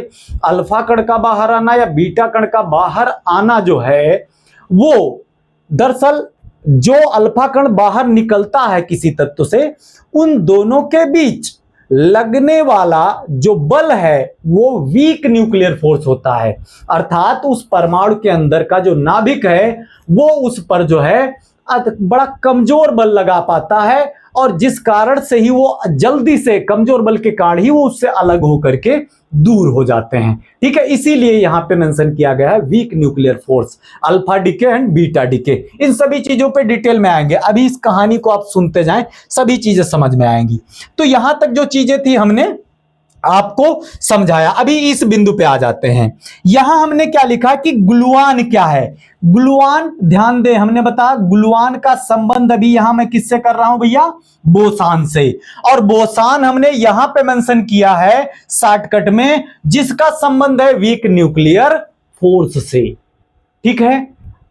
अल्फा कण का बाहर आना या बीटा कण का बाहर आना जो है, वो दरअसल जो अल्फा कण बाहर निकलता है किसी तत्व से, उन दोनों के बीच लगने वाला जो बल है वो वीक न्यूक्लियर फोर्स होता है। अर्थात उस परमाणु के अंदर का जो नाभिक है वो उस पर जो है बड़ा कमजोर बल लगा पाता है, और जिस कारण से ही वो जल्दी से, कमजोर बल के कारण ही वो उससे अलग होकर के दूर हो जाते हैं, ठीक है। इसीलिए यहां पे मेंशन किया गया है weak nuclear force, alpha decay and beta decay. इन सभी चीजों पे डिटेल में आएंगे, अभी इस कहानी को आप सुनते जाएं, सभी चीजें समझ में आएंगी। तो यहां तक जो चीजें थी हमने आपको समझाया। अभी इस बिंदु पे आ जाते हैं। यहां हमने क्या लिखा कि ग्लूऑन क्या है। ग्लूऑन, ध्यान दें, हमने बताया ग्लूऑन का संबंध अभी यहां मैं किससे कर रहा हूं भैया, बोसान से। और बोसान हमने यहां पे मेंशन किया है शॉर्टकट में, जिसका संबंध है वीक न्यूक्लियर फोर्स से, ठीक है।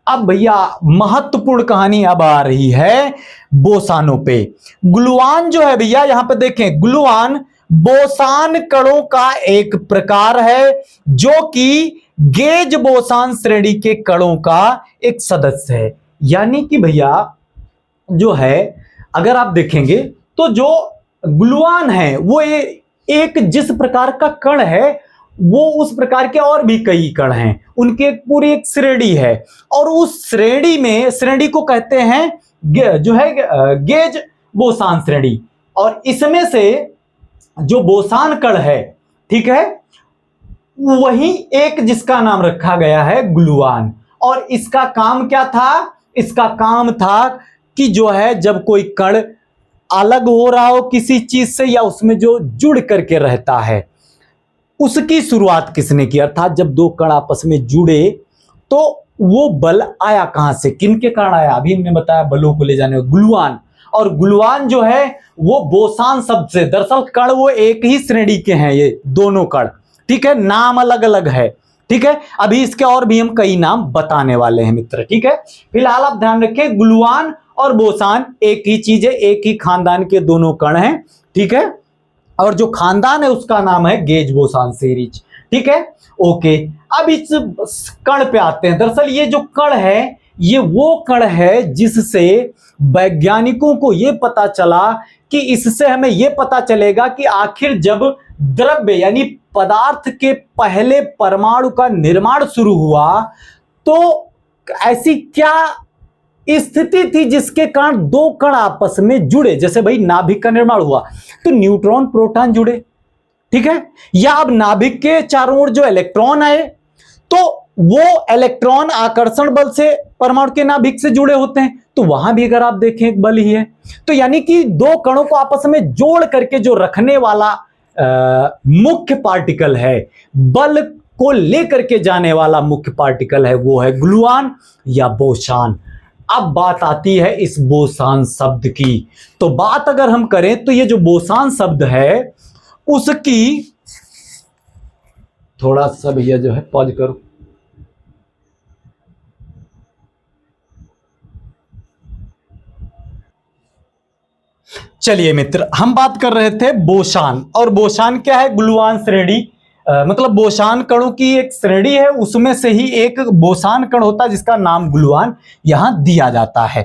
अब भैया महत्वपूर्ण कहानी अब आ रही है बोसानों पे। ग्लूऑन जो है भैया, यहां पे देखें, ग्लूऑन बोसान कणों का एक प्रकार है जो कि गेज बोसान श्रेणी के कणों का एक सदस्य है। यानी कि भैया जो है, अगर आप देखेंगे तो जो ग्लूऑन है वो एक जिस प्रकार का कण है, वो उस प्रकार के और भी कई कण हैं, उनकी एक पूरी एक श्रेणी है, और उस श्रेणी में, श्रेणी को कहते हैं जो है गेज बोसान श्रेणी। और इसमें से जो बोसान कण है, ठीक है, वही एक जिसका नाम रखा गया है ग्लूऑन। और इसका काम क्या था, इसका काम था कि जो है जब कोई कण अलग हो रहा हो किसी चीज से, या उसमें जो जुड़ करके रहता है, उसकी शुरुआत किसने की, अर्थात जब दो कण आपस में जुड़े तो वो बल आया कहां से, किनके कारण आया, अभी हमने बताया बलों को ले जाने में ग्लूऑन। और ग्लूऑन जो है वो बोसान शब्द से, दरअसल कण वो एक ही श्रेणी के हैं ये दोनों कण, ठीक है, नाम अलग अलग है, ठीक है। अभी इसके और भी हम कई नाम बताने वाले हैं मित्र, ठीक है। फिलहाल आप ध्यान रखें, ग्लूऑन और बोसान एक ही चीज है, एक ही खानदान के दोनों कण हैं, ठीक है। और जो खानदान है उसका नाम है गेज बोसान सीरीज, ठीक है, ओके। अब इस कण पे आते हैं। दरअसल ये जो कण है ये वो कण है जिससे वैज्ञानिकों को ये पता चला कि इससे हमें ये पता चलेगा कि आखिर जब द्रव्य यानी पदार्थ के पहले परमाणु का निर्माण शुरू हुआ तो ऐसी क्या स्थिति थी जिसके कारण दो कण आपस में जुड़े। जैसे भाई नाभिक का निर्माण हुआ तो न्यूट्रॉन प्रोटॉन जुड़े, ठीक है, या अब नाभिक के चारों ओर जो इलेक्ट्रॉन आए तो वो इलेक्ट्रॉन आकर्षण बल से परमाणु के नाभिक से जुड़े होते हैं, तो वहां भी अगर आप देखें एक बल ही है। तो यानी कि दो कणों को आपस में जोड़ करके जो रखने वाला मुख्य पार्टिकल है, बल को लेकर के जाने वाला मुख्य पार्टिकल है, वो है ग्लूऑन या बोसान। अब बात आती है इस बोसान शब्द की। तो बात अगर हम करें तो ये जो बोसान शब्द है उसकी, थोड़ा सा भैया जो है पॉज करो। चलिए मित्र, हम बात कर रहे थे बोसान, और बोसान क्या है? ग्लूऑन श्रेणी, मतलब बोसान कणों की एक श्रेणी है, उसमें से ही एक बोसान कण होता है जिसका नाम ग्लूऑन यहां दिया जाता है।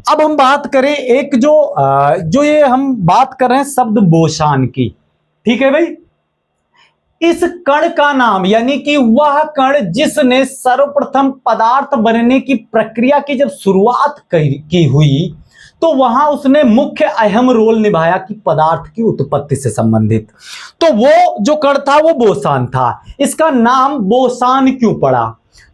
अब हम बात करें एक जो ये हम बात कर रहे हैं शब्द बोसान की, ठीक है भाई। इस कण का नाम, यानी कि वह कण जिसने सर्वप्रथम पदार्थ बनने की प्रक्रिया की जब शुरुआत की हुई, तो वहां उसने मुख्य अहम रोल निभाया कि पदार्थ की उत्पत्ति से संबंधित। तो वो जो कण था वो बोसान था। इसका नाम बोसान क्यों पड़ा?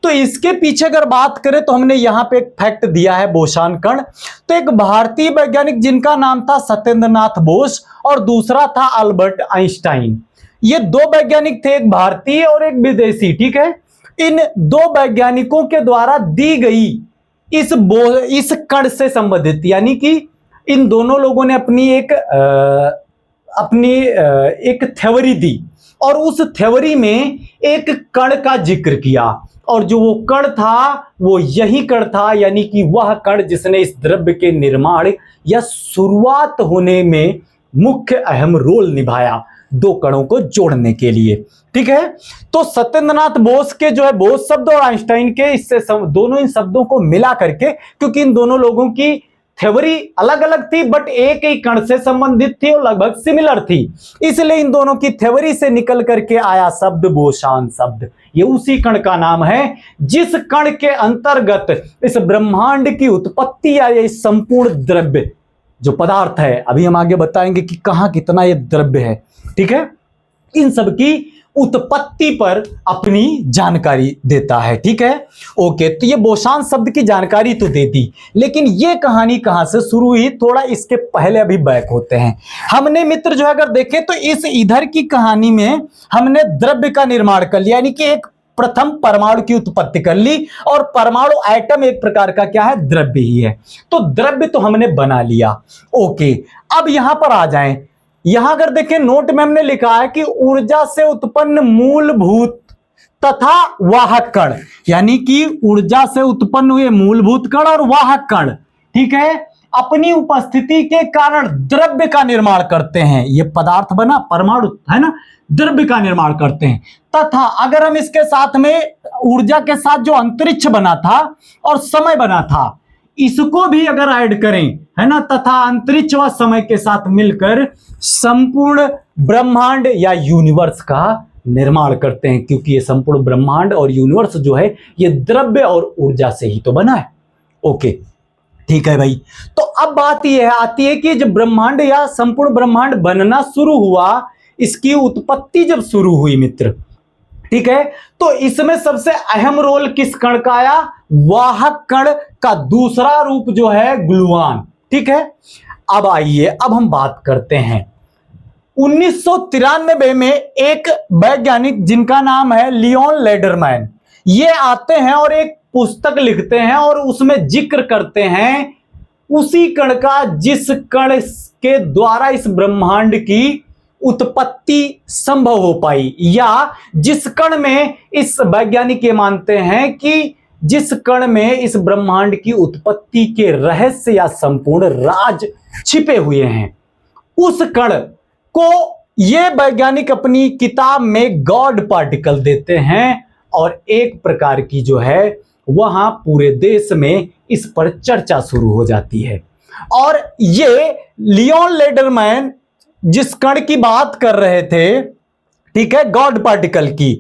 तो इसके पीछे अगर बात करें तो हमने यहां पे एक फैक्ट दिया है बोसान कण। तो एक भारतीय वैज्ञानिक जिनका नाम था सत्येंद्रनाथ बोस और दूसरा था अल्बर्ट आइंस्टाइन। ये दो वैज्ञानिक थे, एक भारतीय और एक विदेशी, ठीक है। इन दो वैज्ञानिकों के द्वारा दी गई इस कण से संबंधित, यानी कि इन दोनों लोगों ने अपनी एक थ्योरी दी और उस थ्योरी में एक कण का जिक्र किया, और जो वो कण था वो यही कण था, यानी कि वह कण जिसने इस द्रव्य के निर्माण या शुरुआत होने में मुख्य अहम रोल निभाया दो कणों को जोड़ने के लिए, ठीक है। तो सत्येंद्रनाथ बोस के जो है बोस शब्द और आइंस्टाइन के, इससे दोनों इन शब्दों को मिला करके, क्योंकि इन दोनों लोगों की थ्योरी अलग अलग थी बट एक ही कण से संबंधित थी और लगभग सिमिलर थी, इसलिए इन दोनों की थ्योरी से निकल करके आया शब्द बोसान शब्द। ये उसी कण का नाम है जिस कण के अंतर्गत इस ब्रह्मांड की उत्पत्ति या इस संपूर्ण द्रव्य जो पदार्थ है, अभी हम आगे बताएंगे कि कहां कितना ये द्रव्य है, ठीक है, इन सब की उत्पत्ति पर अपनी जानकारी देता है, ठीक है। ओके, तो ये बोसान शब्द की जानकारी तो दे दी, लेकिन ये कहानी कहां से शुरू हुई, थोड़ा इसके पहले अभी बैक होते हैं। हमने मित्र जो है अगर देखें तो इस इधर की कहानी में हमने द्रव्य का निर्माण कर लिया, यानी कि एक प्रथम परमाणु की उत्पत्ति कर ली, और परमाणु एटम एक प्रकार का क्या है? द्रव्य ही है। तो द्रव्य तो हमने बना लिया। ओके, अब यहां पर आ जाएं। यहां अगर देखें नोट में हमने लिखा है कि ऊर्जा से उत्पन्न मूलभूत तथा वाहक कण, यानी कि ऊर्जा से उत्पन्न हुए मूलभूत कण और वाहक कण, ठीक है, अपनी उपस्थिति के कारण द्रव्य का निर्माण करते हैं। ये पदार्थ बना, परमाणु है ना, द्रव्य का निर्माण करते हैं। तथा अगर हम इसके साथ में ऊर्जा के साथ जो अंतरिक्ष बना था और समय बना था, इसको भी अगर ऐड करें, है ना, तथा अंतरिक्ष व समय के साथ मिलकर संपूर्ण ब्रह्मांड या यूनिवर्स का निर्माण करते हैं, क्योंकि ये संपूर्ण ब्रह्मांड और यूनिवर्स जो है ये द्रव्य और ऊर्जा से ही तो बना है। ओके, ठीक है भाई। तो अब बात यह आती है कि जब ब्रह्मांड या संपूर्ण ब्रह्मांड बनना शुरू हुआ, इसकी उत्पत्ति जब शुरू हुई मित्र, ठीक है, तो इसमें सबसे अहम रोल किस कण का आया? वाहक कण का दूसरा रूप जो है ग्लूऑन, ठीक है। अब आइए, अब हम बात करते हैं 1993 में एक वैज्ञानिक जिनका नाम है लियोन लेडरमैन, ये आते हैं और एक पुस्तक लिखते हैं और उसमें जिक्र करते हैं उसी कण का जिस कण के द्वारा इस ब्रह्मांड की उत्पत्ति संभव हो पाई, या जिस कण में इस वैज्ञानिक ये मानते हैं कि जिस कण में इस ब्रह्मांड की उत्पत्ति के रहस्य या संपूर्ण राज छिपे हुए हैं, उस कण को ये वैज्ञानिक अपनी किताब में गॉड पार्टिकल देते हैं, और एक प्रकार की जो है वहां पूरे देश में इस पर चर्चा शुरू हो जाती है। और ये लियोन लेडरमैन जिस कण की बात कर रहे थे, ठीक है, गॉड पार्टिकल की,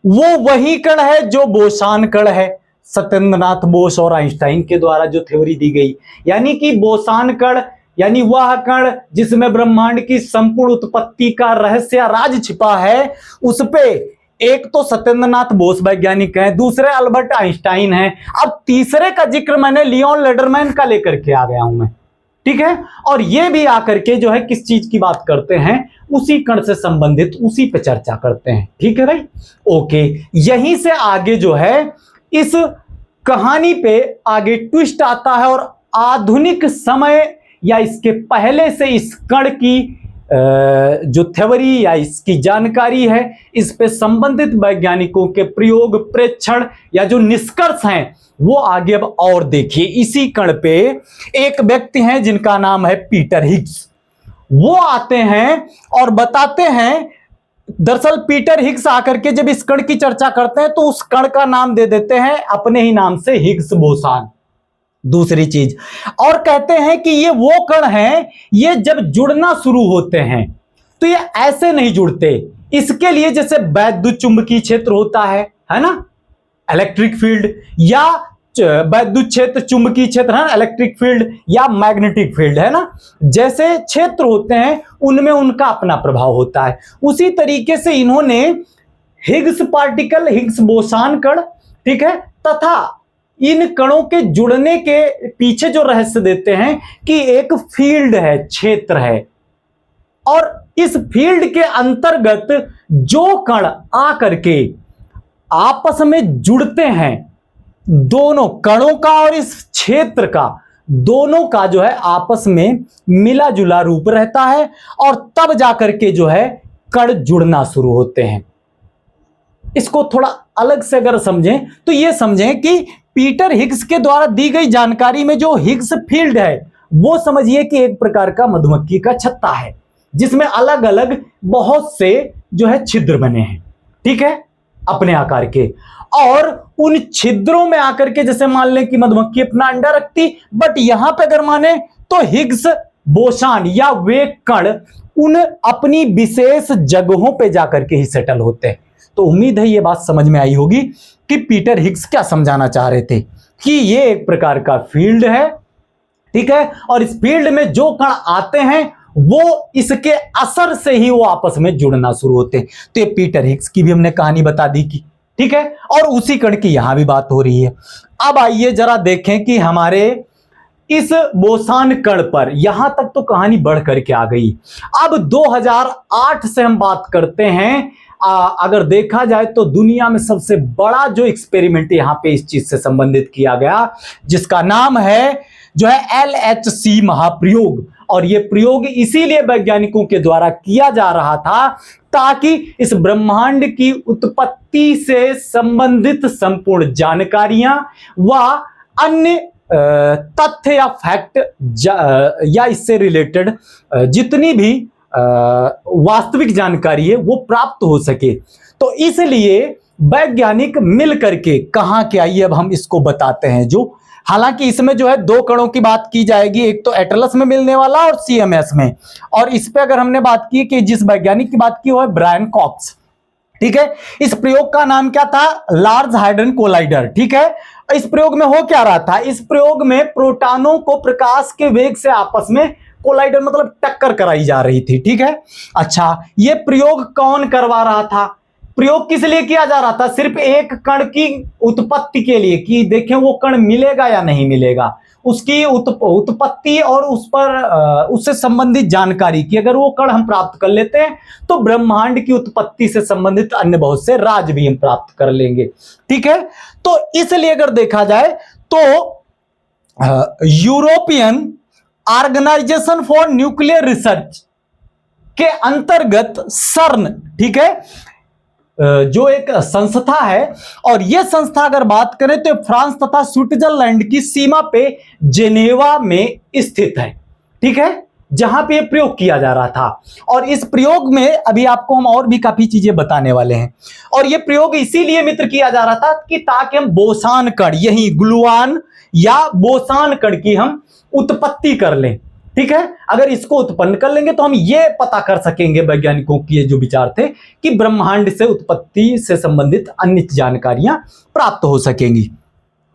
वो वही कण है जो बोसान कण है, सत्येंद्रनाथ बोस और आइंस्टाइन के द्वारा जो थ्योरी दी गई। यानी कि बोसान कण यानी वह कण जिसमें ब्रह्मांड की संपूर्ण उत्पत्ति का रहस्य या राज छिपा है, उस पे एक तो सत्येंद्रनाथ बोस वैज्ञानिक हैं, दूसरे अल्बर्ट आइंस्टाइन हैं, अब तीसरे का जिक्र मैंने लियोन लेडरमैन का लेकर के आ गया हूं मैं, ठीक है। और ये भी आकर के जो है किस चीज की बात करते हैं, उसी कण से संबंधित उसी पे चर्चा करते हैं। ठीक है भाई, ओके। यहीं से आगे जो है इस कहानी पे आगे ट्विस्ट आता है और आधुनिक समय या इसके पहले से इस कण की जो थ्योरी या इसकी जानकारी है, इस पे संबंधित वैज्ञानिकों के प्रयोग, प्रेक्षण या जो निष्कर्ष हैं वो आगे अब और देखिए। इसी कण पे एक व्यक्ति हैं जिनका नाम है पीटर हिग्स। वो आते हैं और बताते हैं, दरअसल पीटर हिग्स आकर के जब इस कण की चर्चा करते हैं तो उस कण का नाम दे देते हैं अपने ही नाम से, हिग्स बोसान। दूसरी चीज और कहते हैं कि ये वो कण हैं, ये जब जुड़ना शुरू होते हैं तो ये ऐसे नहीं जुड़ते, इसके लिए जैसे वैद्युत चुंबकीय क्षेत्र होता है ना, इलेक्ट्रिक फील्ड, या वैद्युत क्षेत्र, चुंबकीय क्षेत्र है, इलेक्ट्रिक फील्ड या मैग्नेटिक फील्ड है ना, जैसे क्षेत्र होते हैं उनमें उनका अपना प्रभाव होता है। उसी तरीके से इन्होंने हिग्स पार्टिकल, हिग्स बोसान कण, ठीक है, तथा इन कणों के जुड़ने के पीछे जो रहस्य देते हैं कि एक फील्ड है, क्षेत्र है, और इस फील्ड के अंतर्गत जो कण आकर के आपस में जुड़ते हैं, दोनों कणों का और इस क्षेत्र का, दोनों का जो है आपस में मिला जुला रूप रहता है और तब जाकर के जो है कण जुड़ना शुरू होते हैं। इसको थोड़ा अलग से अगर समझें तो ये समझें कि पीटर हिग्स के द्वारा दी गई जानकारी में जो हिग्स फील्ड है वो समझिए कि एक प्रकार का मधुमक्खी का छत्ता है जिसमें अलग अलग बहुत से जो है छिद्र बने हैं, ठीक है, अपने आकार के। और उन छिद्रों में आकर के जैसे मान लें कि मधुमक्खी अपना अंडा रखती, बट यहां पे अगर माने तो हिग्स बोसान या वे कण उन अपनी विशेष जगहों पे जाकर के ही सेटल होते हैं। तो उम्मीद है ये बात समझ में आई होगी कि पीटर हिग्स क्या समझाना चाह रहे थे, कि ये एक प्रकार का फील्ड है, ठीक है, और इस फील्ड में जो कण आते हैं वो इसके असर से ही वो आपस में जुड़ना शुरू होते हैं। तो ये पीटर हिग्स की भी हमने कहानी बता दी की, ठीक है, और उसी कण की यहां भी बात हो रही है। अब आइए जरा देखें कि हमारे इस बोसान कण पर, यहां तक तो कहानी बढ़ करके आ गई। अब 2008 से हम बात करते हैं। अगर देखा जाए तो दुनिया में सबसे बड़ा जो एक्सपेरिमेंट यहां पे इस चीज से संबंधित किया गया, जिसका नाम है जो है LHC महाप्रयोग। और यह प्रयोग इसीलिए वैज्ञानिकों के द्वारा किया जा रहा था ताकि इस ब्रह्मांड की उत्पत्ति से संबंधित संपूर्ण जानकारियां व अन्य तथ्य या फैक्ट या इससे रिलेटेड जितनी भी वास्तविक जानकारी है वो प्राप्त हो सके। तो इसलिए वैज्ञानिक मिल करके कहां के, आइए अब हम इसको बताते हैं। जो हालांकि इसमें जो है दो कणों की बात की जाएगी, एक तो एटलस में मिलने वाला और CMS में। और इस पे अगर हमने बात की कि जिस वैज्ञानिक की बात की वो है ब्रायन कॉक्स, ठीक है। इस प्रयोग का नाम क्या था, लार्ज हाइड्रोजन कोलाइडर, ठीक है। इस प्रयोग में हो क्या रहा था, इस प्रयोग में प्रोटॉनों को प्रकाश के वेग से आपस में कोलाइडर मतलब टक्कर कराई जा रही थी, ठीक है। अच्छा, ये प्रयोग कौन करवा रहा था, प्रयोग किस लिए किया जा रहा था, सिर्फ एक कण की उत्पत्ति के लिए कि देखें वो कण मिलेगा या नहीं मिलेगा, उसकी उत्पत्ति और उस पर उससे संबंधित जानकारी की अगर वो कण हम प्राप्त कर लेते हैं तो ब्रह्मांड की उत्पत्ति से संबंधित अन्य बहुत से राज भी हम प्राप्त कर लेंगे, ठीक है। तो इसलिए अगर देखा जाए तो European Organization for Nuclear Research के अंतर्गत सर्न, ठीक है, जो एक संस्था है, और यह संस्था अगर बात करें तो फ्रांस तथा स्विट्जरलैंड की सीमा पे जेनेवा में स्थित है, ठीक है, जहां पे प्रयोग किया जा रहा था। और इस प्रयोग में अभी आपको हम और भी काफी चीजें बताने वाले हैं। और यह प्रयोग इसीलिए मित्र किया जा रहा था कि ताकि हम बोसान कण, यही ग्लूऑन या बोसान कण की हम उत्पत्ति कर लें, ठीक है। अगर इसको उत्पन्न कर लेंगे तो हम ये पता कर सकेंगे, वैज्ञानिकों की ये जो विचार थे, कि ब्रह्मांड से उत्पत्ति से संबंधित अन्य जानकारियां प्राप्त हो सकेंगी,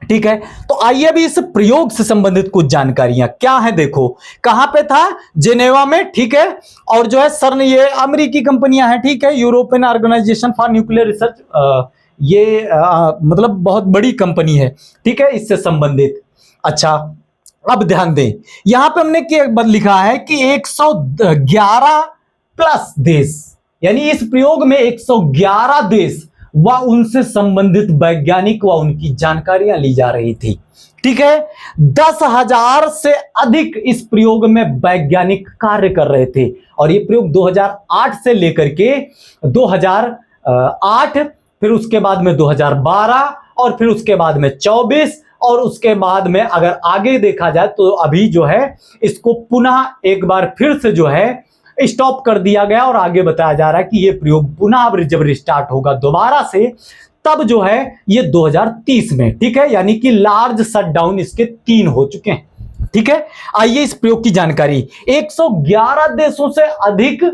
ठीक है। तो आइए अभी इस प्रयोग से संबंधित कुछ जानकारियां क्या है, देखो कहां पे था, जेनेवा में, ठीक है। और जो है सर्न, ये अमेरिकी कंपनियां हैं, ठीक है, European Organization for Nuclear Research, ये मतलब बहुत बड़ी कंपनी है, ठीक है, इससे संबंधित। अच्छा, अब ध्यान दें, यहां पे हमने क्या लिखा है कि 111 प्लस देश, यानी इस प्रयोग में 111 देश व उनसे संबंधित वैज्ञानिक व उनकी जानकारियां ली जा रही थी। ठीक है, 10,000 से अधिक इस प्रयोग में वैज्ञानिक कार्य कर रहे थे और ये प्रयोग 2008 से लेकर के 2008, फिर उसके बाद में 2012 और फिर उसके बाद में 24 और उसके बाद में अगर आगे देखा जाए तो अभी जो है इसको पुनः एक बार फिर से जो है स्टॉप कर दिया गया और आगे बताया जा रहा है कि ये प्रयोग पुनः अब जब रिस्टार्ट होगा दोबारा से, तब जो है ये 2030 में। ठीक है, यानी कि लार्ज शटडाउन इसके 3 हो चुके हैं। ठीक है, आइए इस प्रयोग की जानकारी। 111 देशों से अधिक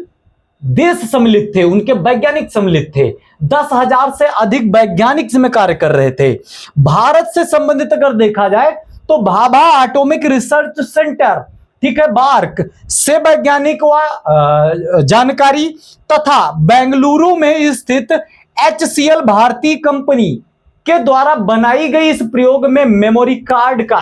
देश सम्मिलित थे, उनके वैज्ञानिक सम्मिलित थे, 10,000 से अधिक वैज्ञानिक इसमें कार्य कर रहे थे। भारत से संबंधित अगर देखा जाए तो भाभा एटॉमिक रिसर्च सेंटर, ठीक है, बार्क से वैज्ञानिक व जानकारी तथा बेंगलुरु में स्थित HCL भारतीय कंपनी के द्वारा बनाई गई इस प्रयोग में मेमोरी कार्ड का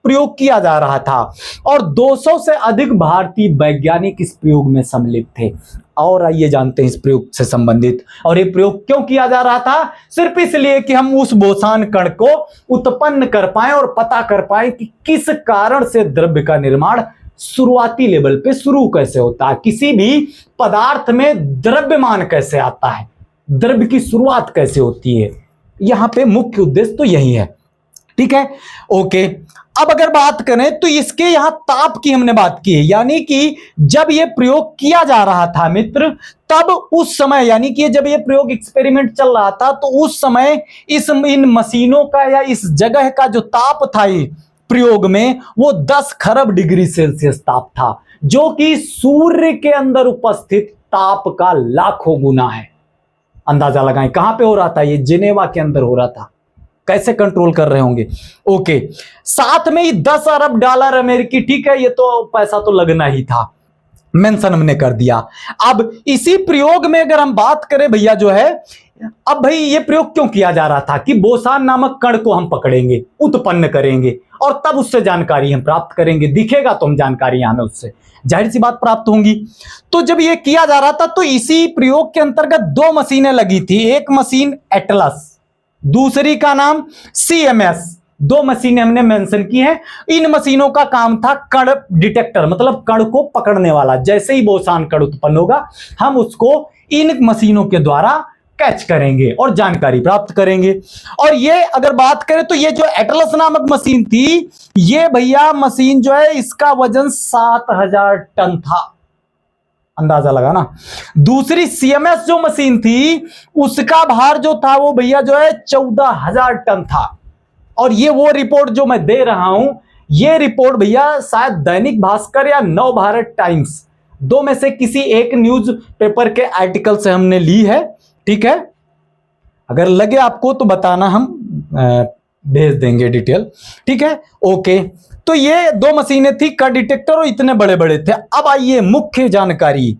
प्रयोग किया जा रहा था और 200 से अधिक भारतीय वैज्ञानिक इस प्रयोग में सम्मिलित थे। और आइए जानते हैं इस प्रयोग से संबंधित, और ये प्रयोग क्यों किया जा रहा था? सिर्फ इसलिए कि हम उस बोसान कण को उत्पन्न कर पाए और पता कर पाए कि किस कारण से द्रव्य का निर्माण शुरुआती लेवल पे शुरू कैसे होता है, किसी भी पदार्थ में द्रव्यमान कैसे आता है, द्रव्य की शुरुआत कैसे होती है। यहां पे मुख्य उद्देश्य तो यही है। ठीक है, ओके। अब अगर बात करें तो इसके यहां ताप की हमने बात की है, यानी कि जब यह प्रयोग किया जा रहा था मित्र, तब उस समय, यानी कि जब यह प्रयोग एक्सपेरिमेंट चल रहा था तो उस समय इन मशीनों का या इस जगह का जो ताप था प्रयोग में, वो 10 खरब डिग्री सेल्सियस ताप था, जो कि सूर्य के अंदर उपस्थित ताप का लाखों गुना है। अंदाजा लगाएं कहां पे हो रहा था, ये जिनेवा के अंदर हो रहा था। कैसे कंट्रोल कर रहे होंगे? ओके, साथ में ही 10 अरब डॉलर अमेरिकी, ठीक है, ये तो पैसा तो लगना ही था, मेंशन हमने कर दिया। अब इसी प्रयोग में अगर हम बात करें भैया जो है, अब भाई ये प्रयोग क्यों किया जा रहा था कि बोसान नामक कण को हम पकड़ेंगे, उत्पन्न करेंगे और तब उससे जानकारी हम प्राप्त करेंगे, दिखेगा तो हम जानकारी हमें उससे जाहिर सी बात प्राप्त होंगी। तो जब ये किया जा रहा था तो इसी प्रयोग के अंतर्गत 2 मशीनें लगी थी, एक मशीन एटलस, दूसरी का नाम CMS। 2 मशीनें हमने मेंशन की हैं। इन मशीनों का काम था कण डिटेक्टर, मतलब कण को पकड़ने वाला। जैसे ही बोसान कण उत्पन्न होगा हम उसको इन मशीनों के द्वारा कैच करेंगे और जानकारी प्राप्त करेंगे। और ये अगर बात करें तो ये जो एटलस नामक मशीन थी, ये भैया मशीन जो है इसका वजन 7,000 टन था, अंदाजा लगा ना। दूसरी CMS जो मशीन थी उसका भार जो था वो भैया जो है 14,000 टन था। और ये वो रिपोर्ट जो मैं दे रहा हूं, ये रिपोर्ट भैया शायद दैनिक भास्कर या नव भारत टाइम्स, 2 में से किसी एक न्यूज पेपर के आर्टिकल से हमने ली है। ठीक है, अगर लगे आपको तो बताना, हम भेज देंगे डिटेल। ठीक है, ओके। तो ये 2 मशीनें थी, कण डिटेक्टर, और इतने बड़े बड़े थे। अब आइए मुख्य जानकारी।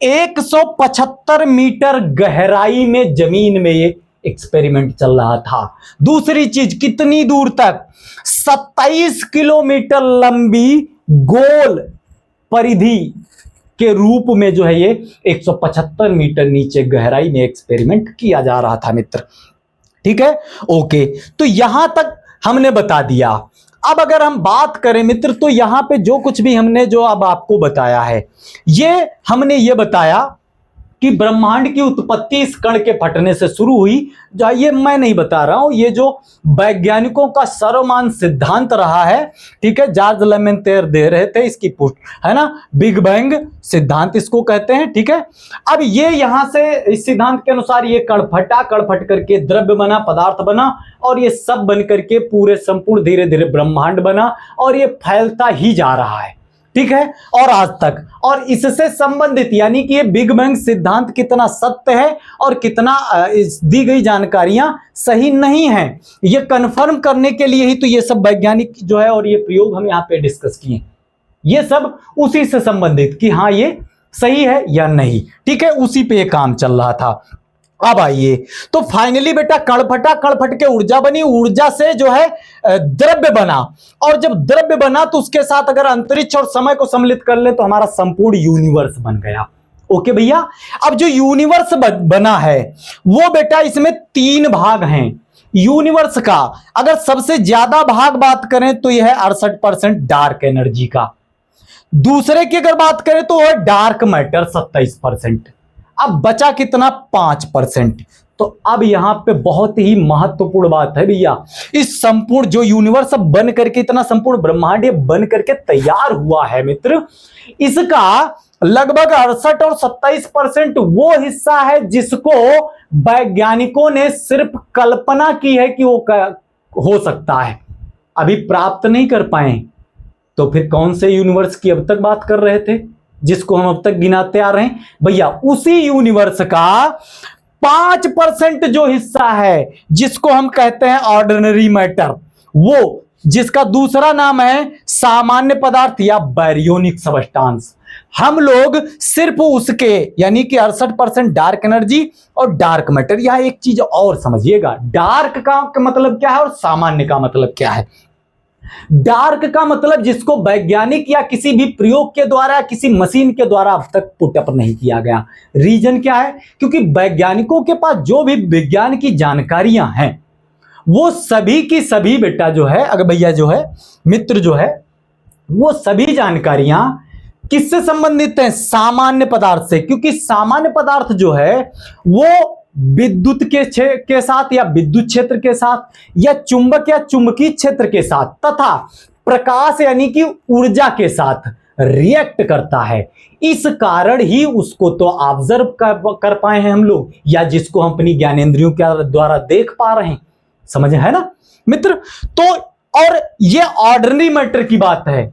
175 मीटर गहराई में जमीन में ये एक्सपेरिमेंट चल रहा था। दूसरी चीज, कितनी दूर तक? 27 किलोमीटर लंबी गोल परिधि के रूप में जो है ये 175 मीटर नीचे गहराई में एक्सपेरिमेंट किया जा रहा था मित्र। ठीक है, ओके। तो यहां तक हमने बता दिया। अब अगर हम बात करें मित्र, तो यहां पे जो कुछ भी हमने जो अब आपको बताया है, ये हमने ये बताया कि ब्रह्मांड की उत्पत्ति इस कण के फटने से शुरू हुई। जो ये मैं नहीं बता रहा हूं, ये जो वैज्ञानिकों का सर्वमान्य सिद्धांत रहा है, ठीक है, जॉर्ज लेमेंतेर दे रहे थे इसकी पुष्टि, है ना, बिग बैंग सिद्धांत इसको कहते हैं। ठीक है, अब ये यहां से इस सिद्धांत के अनुसार ये कण फटा, कण फट करके द्रव्य बना, पदार्थ बना, और ये सब बन करके पूरे संपूर्ण धीरे धीरे ब्रह्मांड बना, और ये फैलता ही जा रहा है। ठीक है, और आज तक, और इससे संबंधित यानी कि ये बिग बैंग सिद्धांत कितना सत्य है और कितना दी गई जानकारियां सही नहीं है, ये कंफर्म करने के लिए ही तो ये सब वैज्ञानिक जो है और ये प्रयोग हम यहाँ पे डिस्कस किए, ये सब उसी से संबंधित कि हाँ ये सही है या नहीं। ठीक है, उसी पे काम चल रहा था। अब आइए, तो फाइनली बेटा कण फटा, कण फट के ऊर्जा बनी, ऊर्जा से जो है द्रव्य बना, और जब द्रव्य बना तो उसके साथ अगर अंतरिक्ष और समय को सम्मिलित कर ले तो हमारा संपूर्ण यूनिवर्स बन गया। ओके भैया, अब जो यूनिवर्स बना है वो बेटा इसमें 3 भाग हैं यूनिवर्स का। अगर सबसे ज्यादा भाग बात करें तो यह है 68% डार्क एनर्जी का, दूसरे की अगर बात करें तो वह डार्क मैटर 27%, अब बचा कितना 5%। तो अब यहां पे बहुत ही महत्वपूर्ण बात है भैया, इस संपूर्ण जो यूनिवर्स बन करके इतना संपूर्ण ब्रह्मांड बन करके तैयार हुआ है मित्र, इसका लगभग 68 और 27% वो हिस्सा है जिसको वैज्ञानिकों ने सिर्फ कल्पना की है कि वो हो सकता है, अभी प्राप्त नहीं कर पाए। तो फिर कौन से यूनिवर्स की अब तक बात कर रहे थे जिसको हम अब तक गिनाते आ रहे हैं भैया? उसी यूनिवर्स का 5% जो हिस्सा है जिसको हम कहते हैं ऑर्डिनरी मैटर, वो जिसका दूसरा नाम है सामान्य पदार्थ या बैरियोनिक सबस्टांस, हम लोग सिर्फ उसके यानी कि 68% डार्क एनर्जी और डार्क मैटर। यहां एक चीज और समझिएगा, डार्क का मतलब क्या है और सामान्य का मतलब क्या है। डार्क का मतलब जिसको वैज्ञानिक या किसी भी प्रयोग के द्वारा किसी मशीन के द्वारा अब तक पुटअप नहीं किया गया। रीजन क्या है? क्योंकि वैज्ञानिकों के पास जो भी विज्ञान की जानकारियां हैं वो सभी की सभी बेटा जो है, अगर भैया जो है मित्र जो है, वो सभी जानकारियां किससे संबंधित हैं? सामान्य पदार्थ से। क्योंकि सामान्य पदार्थ जो है वो विद्युत के साथ या विद्युत क्षेत्र के साथ या चुंबक या चुंबकीय क्षेत्र के साथ तथा प्रकाश यानी कि ऊर्जा के साथ रिएक्ट करता है। इस कारण ही उसको तो ऑब्जर्व कर पाए हैं हम लोग, या जिसको हम अपनी ज्ञानेंद्रियों के द्वारा देख पा रहे हैं। समझ है ना मित्र? तो और ये ऑर्डिनरी मैटर की बात है,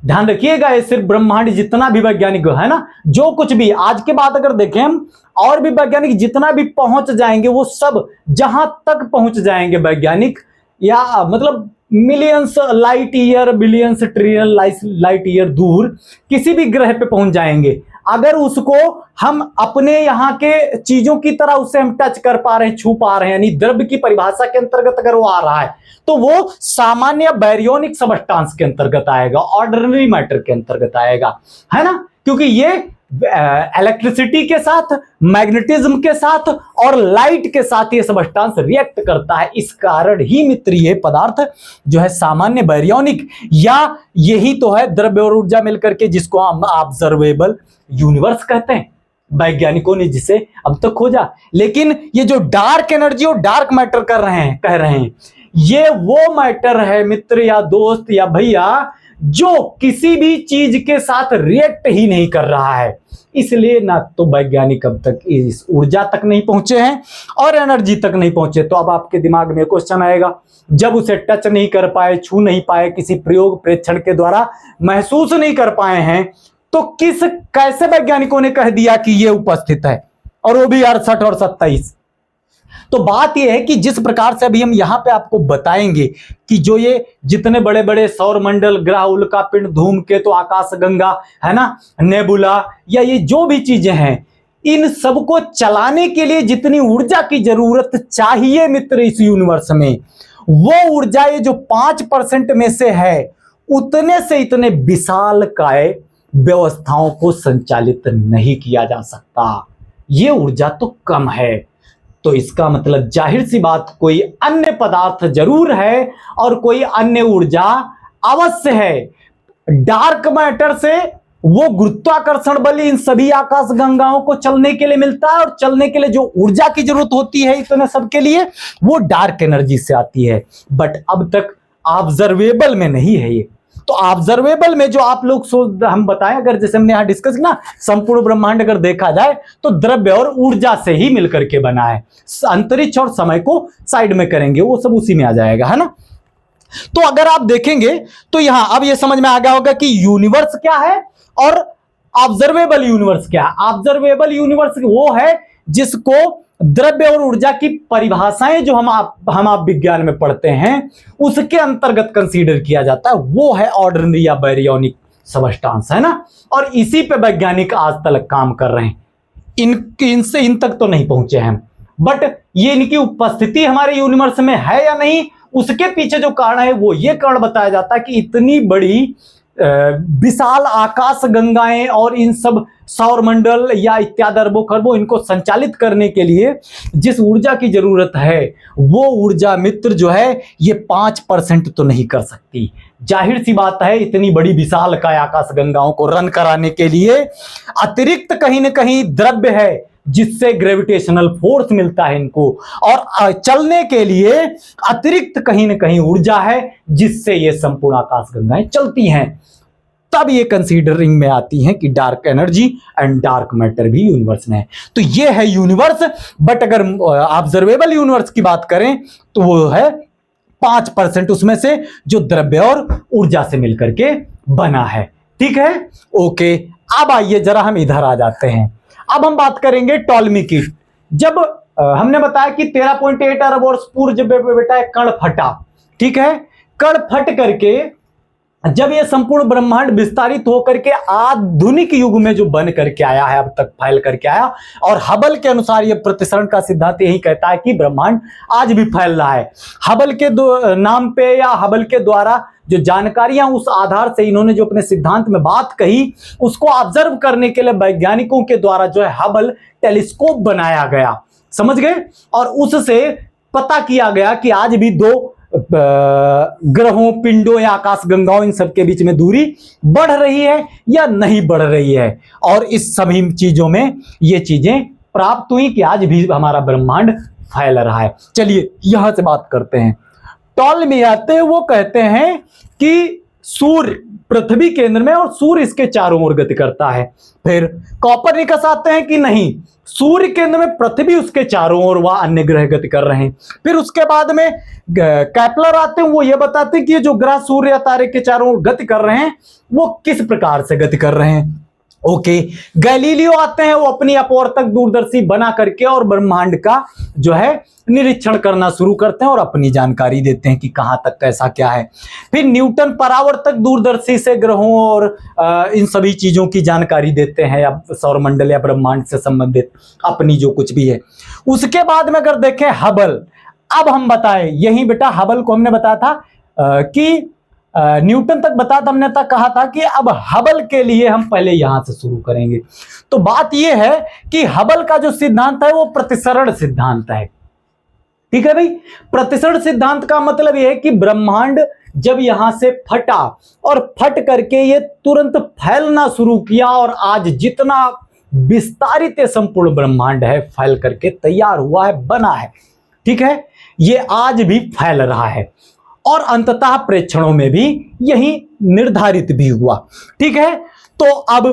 ध्यान रखिएगा। ये सिर्फ ब्रह्मांड जितना भी वैज्ञानिक है ना, जो कुछ भी आज के बाद अगर देखें हम, और भी वैज्ञानिक जितना भी पहुंच जाएंगे वो सब जहां तक पहुंच जाएंगे वैज्ञानिक, या मतलब millions light year, billions trillion light year दूर किसी भी ग्रह पे पहुंच जाएंगे, अगर उसको हम अपने यहाँ के चीजों की तरह उससे हम टच कर पा रहे हैं, छू पा रहे हैं, यानी द्रव्य की परिभाषा के अंतर्गत अगर वो आ रहा है तो वो सामान्य बैरियोनिक सबस्टांस के अंतर्गत आएगा, ऑर्डिनरी मैटर के अंतर्गत आएगा, है ना? क्योंकि ये इलेक्ट्रिसिटी के साथ, मैग्नेटिज्म के साथ और लाइट के साथ ये सबस्टांस रिएक्ट करता है। इस कारण ही मित्र ये पदार्थ जो है सामान्य बैरियोनिक, या यही तो है द्रव्य और ऊर्जा मिलकर के जिसको हम ऑब्जर्वेबल यूनिवर्स कहते हैं, वैज्ञानिकों ने जिसे अब तक खोजा। लेकिन ये जो डार्क एनर्जी और डार्क मैटर कह रहे हैं ये वो मैटर है मित्र या दोस्त या भैया जो किसी भी चीज के साथ रिएक्ट ही नहीं कर रहा है। इसलिए ना तो वैज्ञानिक अब तक इस ऊर्जा तक नहीं पहुंचे हैं और एनर्जी तक नहीं पहुंचे। तो अब आपके दिमाग में क्वेश्चन आएगा, जब उसे टच नहीं कर पाए, छू नहीं पाए, किसी प्रयोग प्रेक्षण के द्वारा महसूस नहीं कर पाए हैं, तो कैसे वैज्ञानिकों ने कह दिया कि ये उपस्थित है, और वो भी 68 और 27? तो बात यह है कि जिस प्रकार से अभी हम यहां पे आपको बताएंगे कि जो ये जितने बड़े बड़े सौर मंडल, ग्रह, उल्कापिंड, धूमकेतु, आकाशगंगा, है ना, नेबुला, या ये जो भी चीजें हैं, इन सबको चलाने के लिए जितनी ऊर्जा की जरूरत चाहिए मित्र इस यूनिवर्स में, वो ऊर्जा ये जो 5% में से है, उतने से इतने विशालकाय व्यवस्थाओं को संचालित नहीं किया जा सकता। ये ऊर्जा तो कम है। तो इसका मतलब जाहिर सी बात कोई अन्य पदार्थ जरूर है और कोई अन्य ऊर्जा अवश्य है। डार्क मैटर से वो गुरुत्वाकर्षण बल इन सभी आकाश गंगाओं को चलने के लिए मिलता है, और चलने के लिए जो ऊर्जा की जरूरत होती है इतने सबके लिए, वो डार्क एनर्जी से आती है। बट अब तक ऑब्जर्वेबल में नहीं है ये। तो ऑब्जर्वेबल में जो आप लोग हम बताएं, अगर जैसे हमने यहां डिस्कस ना, संपूर्ण ब्रह्मांड अगर देखा जाए तो द्रव्य और ऊर्जा से ही मिलकर के बना है। अंतरिक्ष और समय को साइड में करेंगे, वो सब उसी में आ जाएगा, है ना? तो अगर आप देखेंगे तो यहां अब ये समझ में आ गया होगा कि यूनिवर्स क्या है और ऑब्जर्वेबल यूनिवर्स क्या है। ऑब्जर्वेबल यूनिवर्स वो है जिसको द्रव्य और ऊर्जा की परिभाषाएं जो हम आप विज्ञान में पढ़ते हैं उसके अंतर्गत कंसीडर किया जाता है, वो है ऑर्डिनरी या बैरियोनिक सबस्टांस, है ना? और इसी पे वैज्ञानिक आज तक काम कर रहे हैं। इन तक तो नहीं पहुंचे हैं, बट ये इनकी उपस्थिति हमारे यूनिवर्स में है या नहीं, उसके पीछे जो कारण है वो ये कारण बताया जाता है कि इतनी बड़ी विशाल आकाश गंगाएं और इन सब सौरमंडल या इत्यादि अरबों खरबों इनको संचालित करने के लिए जिस ऊर्जा की जरूरत है वो ऊर्जा मित्र जो है ये 5% तो नहीं कर सकती। जाहिर सी बात है, इतनी बड़ी विशाल काय आकाश गंगाओं को रन कराने के लिए अतिरिक्त कहीं ना कहीं द्रव्य है जिससे ग्रेविटेशनल फोर्स मिलता है इनको, और चलने के लिए अतिरिक्त कहीं ना कहीं ऊर्जा है जिससे ये संपूर्ण आकाश गंगाएं चलती हैं। तब ये कंसीडरिंग में आती हैं कि dark energy and dark matter भी यूनिवर्स में है। तो ये है यूनिवर्स, बट अगर ऑब्जर्वेबल यूनिवर्स की बात करें तो वो है 5% उसमें से जो द्रव्य और ऊर्जा से मिलकर के बना है। ठीक है, ओके। अब आइए जरा हम इधर आ जाते हैं। अब हम बात करेंगे टॉलमी की। जब हमने बताया कि 13.8 अरब वर्ष पूर्व जब बेटा कण फटा, ठीक है, कण फट करके जब ये संपूर्ण ब्रह्मांड विस्तारित होकर के आधुनिक युग में जो बन करके आया है, अब तक फैल करके आया, और हबल के अनुसार ये प्रतिसरण का सिद्धांत यही कहता है कि ब्रह्मांड आज भी फैल रहा है। हबल के नाम पे या हबल के द्वारा जो जानकारियां, उस आधार से इन्होंने जो अपने सिद्धांत में बात कही उसको ऑब्जर्व करने के लिए वैज्ञानिकों के द्वारा जो है हबल टेलीस्कोप बनाया गया, समझ गए, और उससे पता किया गया कि आज भी दो ग्रहों, पिंडों या आकाश गंगाओं इन सब के बीच में दूरी बढ़ रही है या नहीं बढ़ रही है, और इस सभी चीजों में ये चीजें प्राप्त हुई कि आज भी हमारा ब्रह्मांड फैल रहा है। चलिए यहां से बात करते हैं। टॉलमी आते हैं, वो कहते हैं कि सूर्य पृथ्वी केंद्र में और सूर्य इसके चारों ओर गति करता है। फिर कॉपरनिकस आते हैं कि नहीं, सूर्य केंद्र में पृथ्वी उसके चारों ओर, वह अन्य ग्रह गति कर रहे हैं। फिर उसके बाद में कैपलर आते हैं, वो ये बताते हैं कि ये जो ग्रह सूर्य या तारे के चारों ओर गति कर रहे हैं वो किस प्रकार से गति कर रहे हैं। ओके, गैलीलियो आते हैं, वो अपनी अपवर्तक दूरदर्शी बना करके और ब्रह्मांड का जो है निरीक्षण करना शुरू करते हैं और अपनी जानकारी देते हैं कि कहां तक कैसा क्या है। फिर न्यूटन परावर्तक दूरदर्शी से ग्रहों और इन सभी चीजों की जानकारी देते हैं, या सौरमंडल या ब्रह्मांड से संबंधित अपनी जो कुछ भी है। उसके बाद में अगर देखें हबल, अब हम बताएं, यही बेटा हबल को हमने बताया था कि न्यूटन तक बता था, हमने तक कहा था कि अब हबल के लिए हम पहले यहां से शुरू करेंगे। तो बात यह है कि हबल का जो सिद्धांत है वो प्रतिसरण सिद्धांत है। ठीक है भाई, प्रतिसरण सिद्धांत का मतलब यह है कि ब्रह्मांड जब यहां से फटा और फट करके ये तुरंत फैलना शुरू किया, और आज जितना विस्तारित संपूर्ण ब्रह्मांड है फैल करके तैयार हुआ है, बना है, ठीक है, ये आज भी फैल रहा है और अंततः प्रेक्षणों में भी यही निर्धारित भी हुआ। ठीक है, तो अब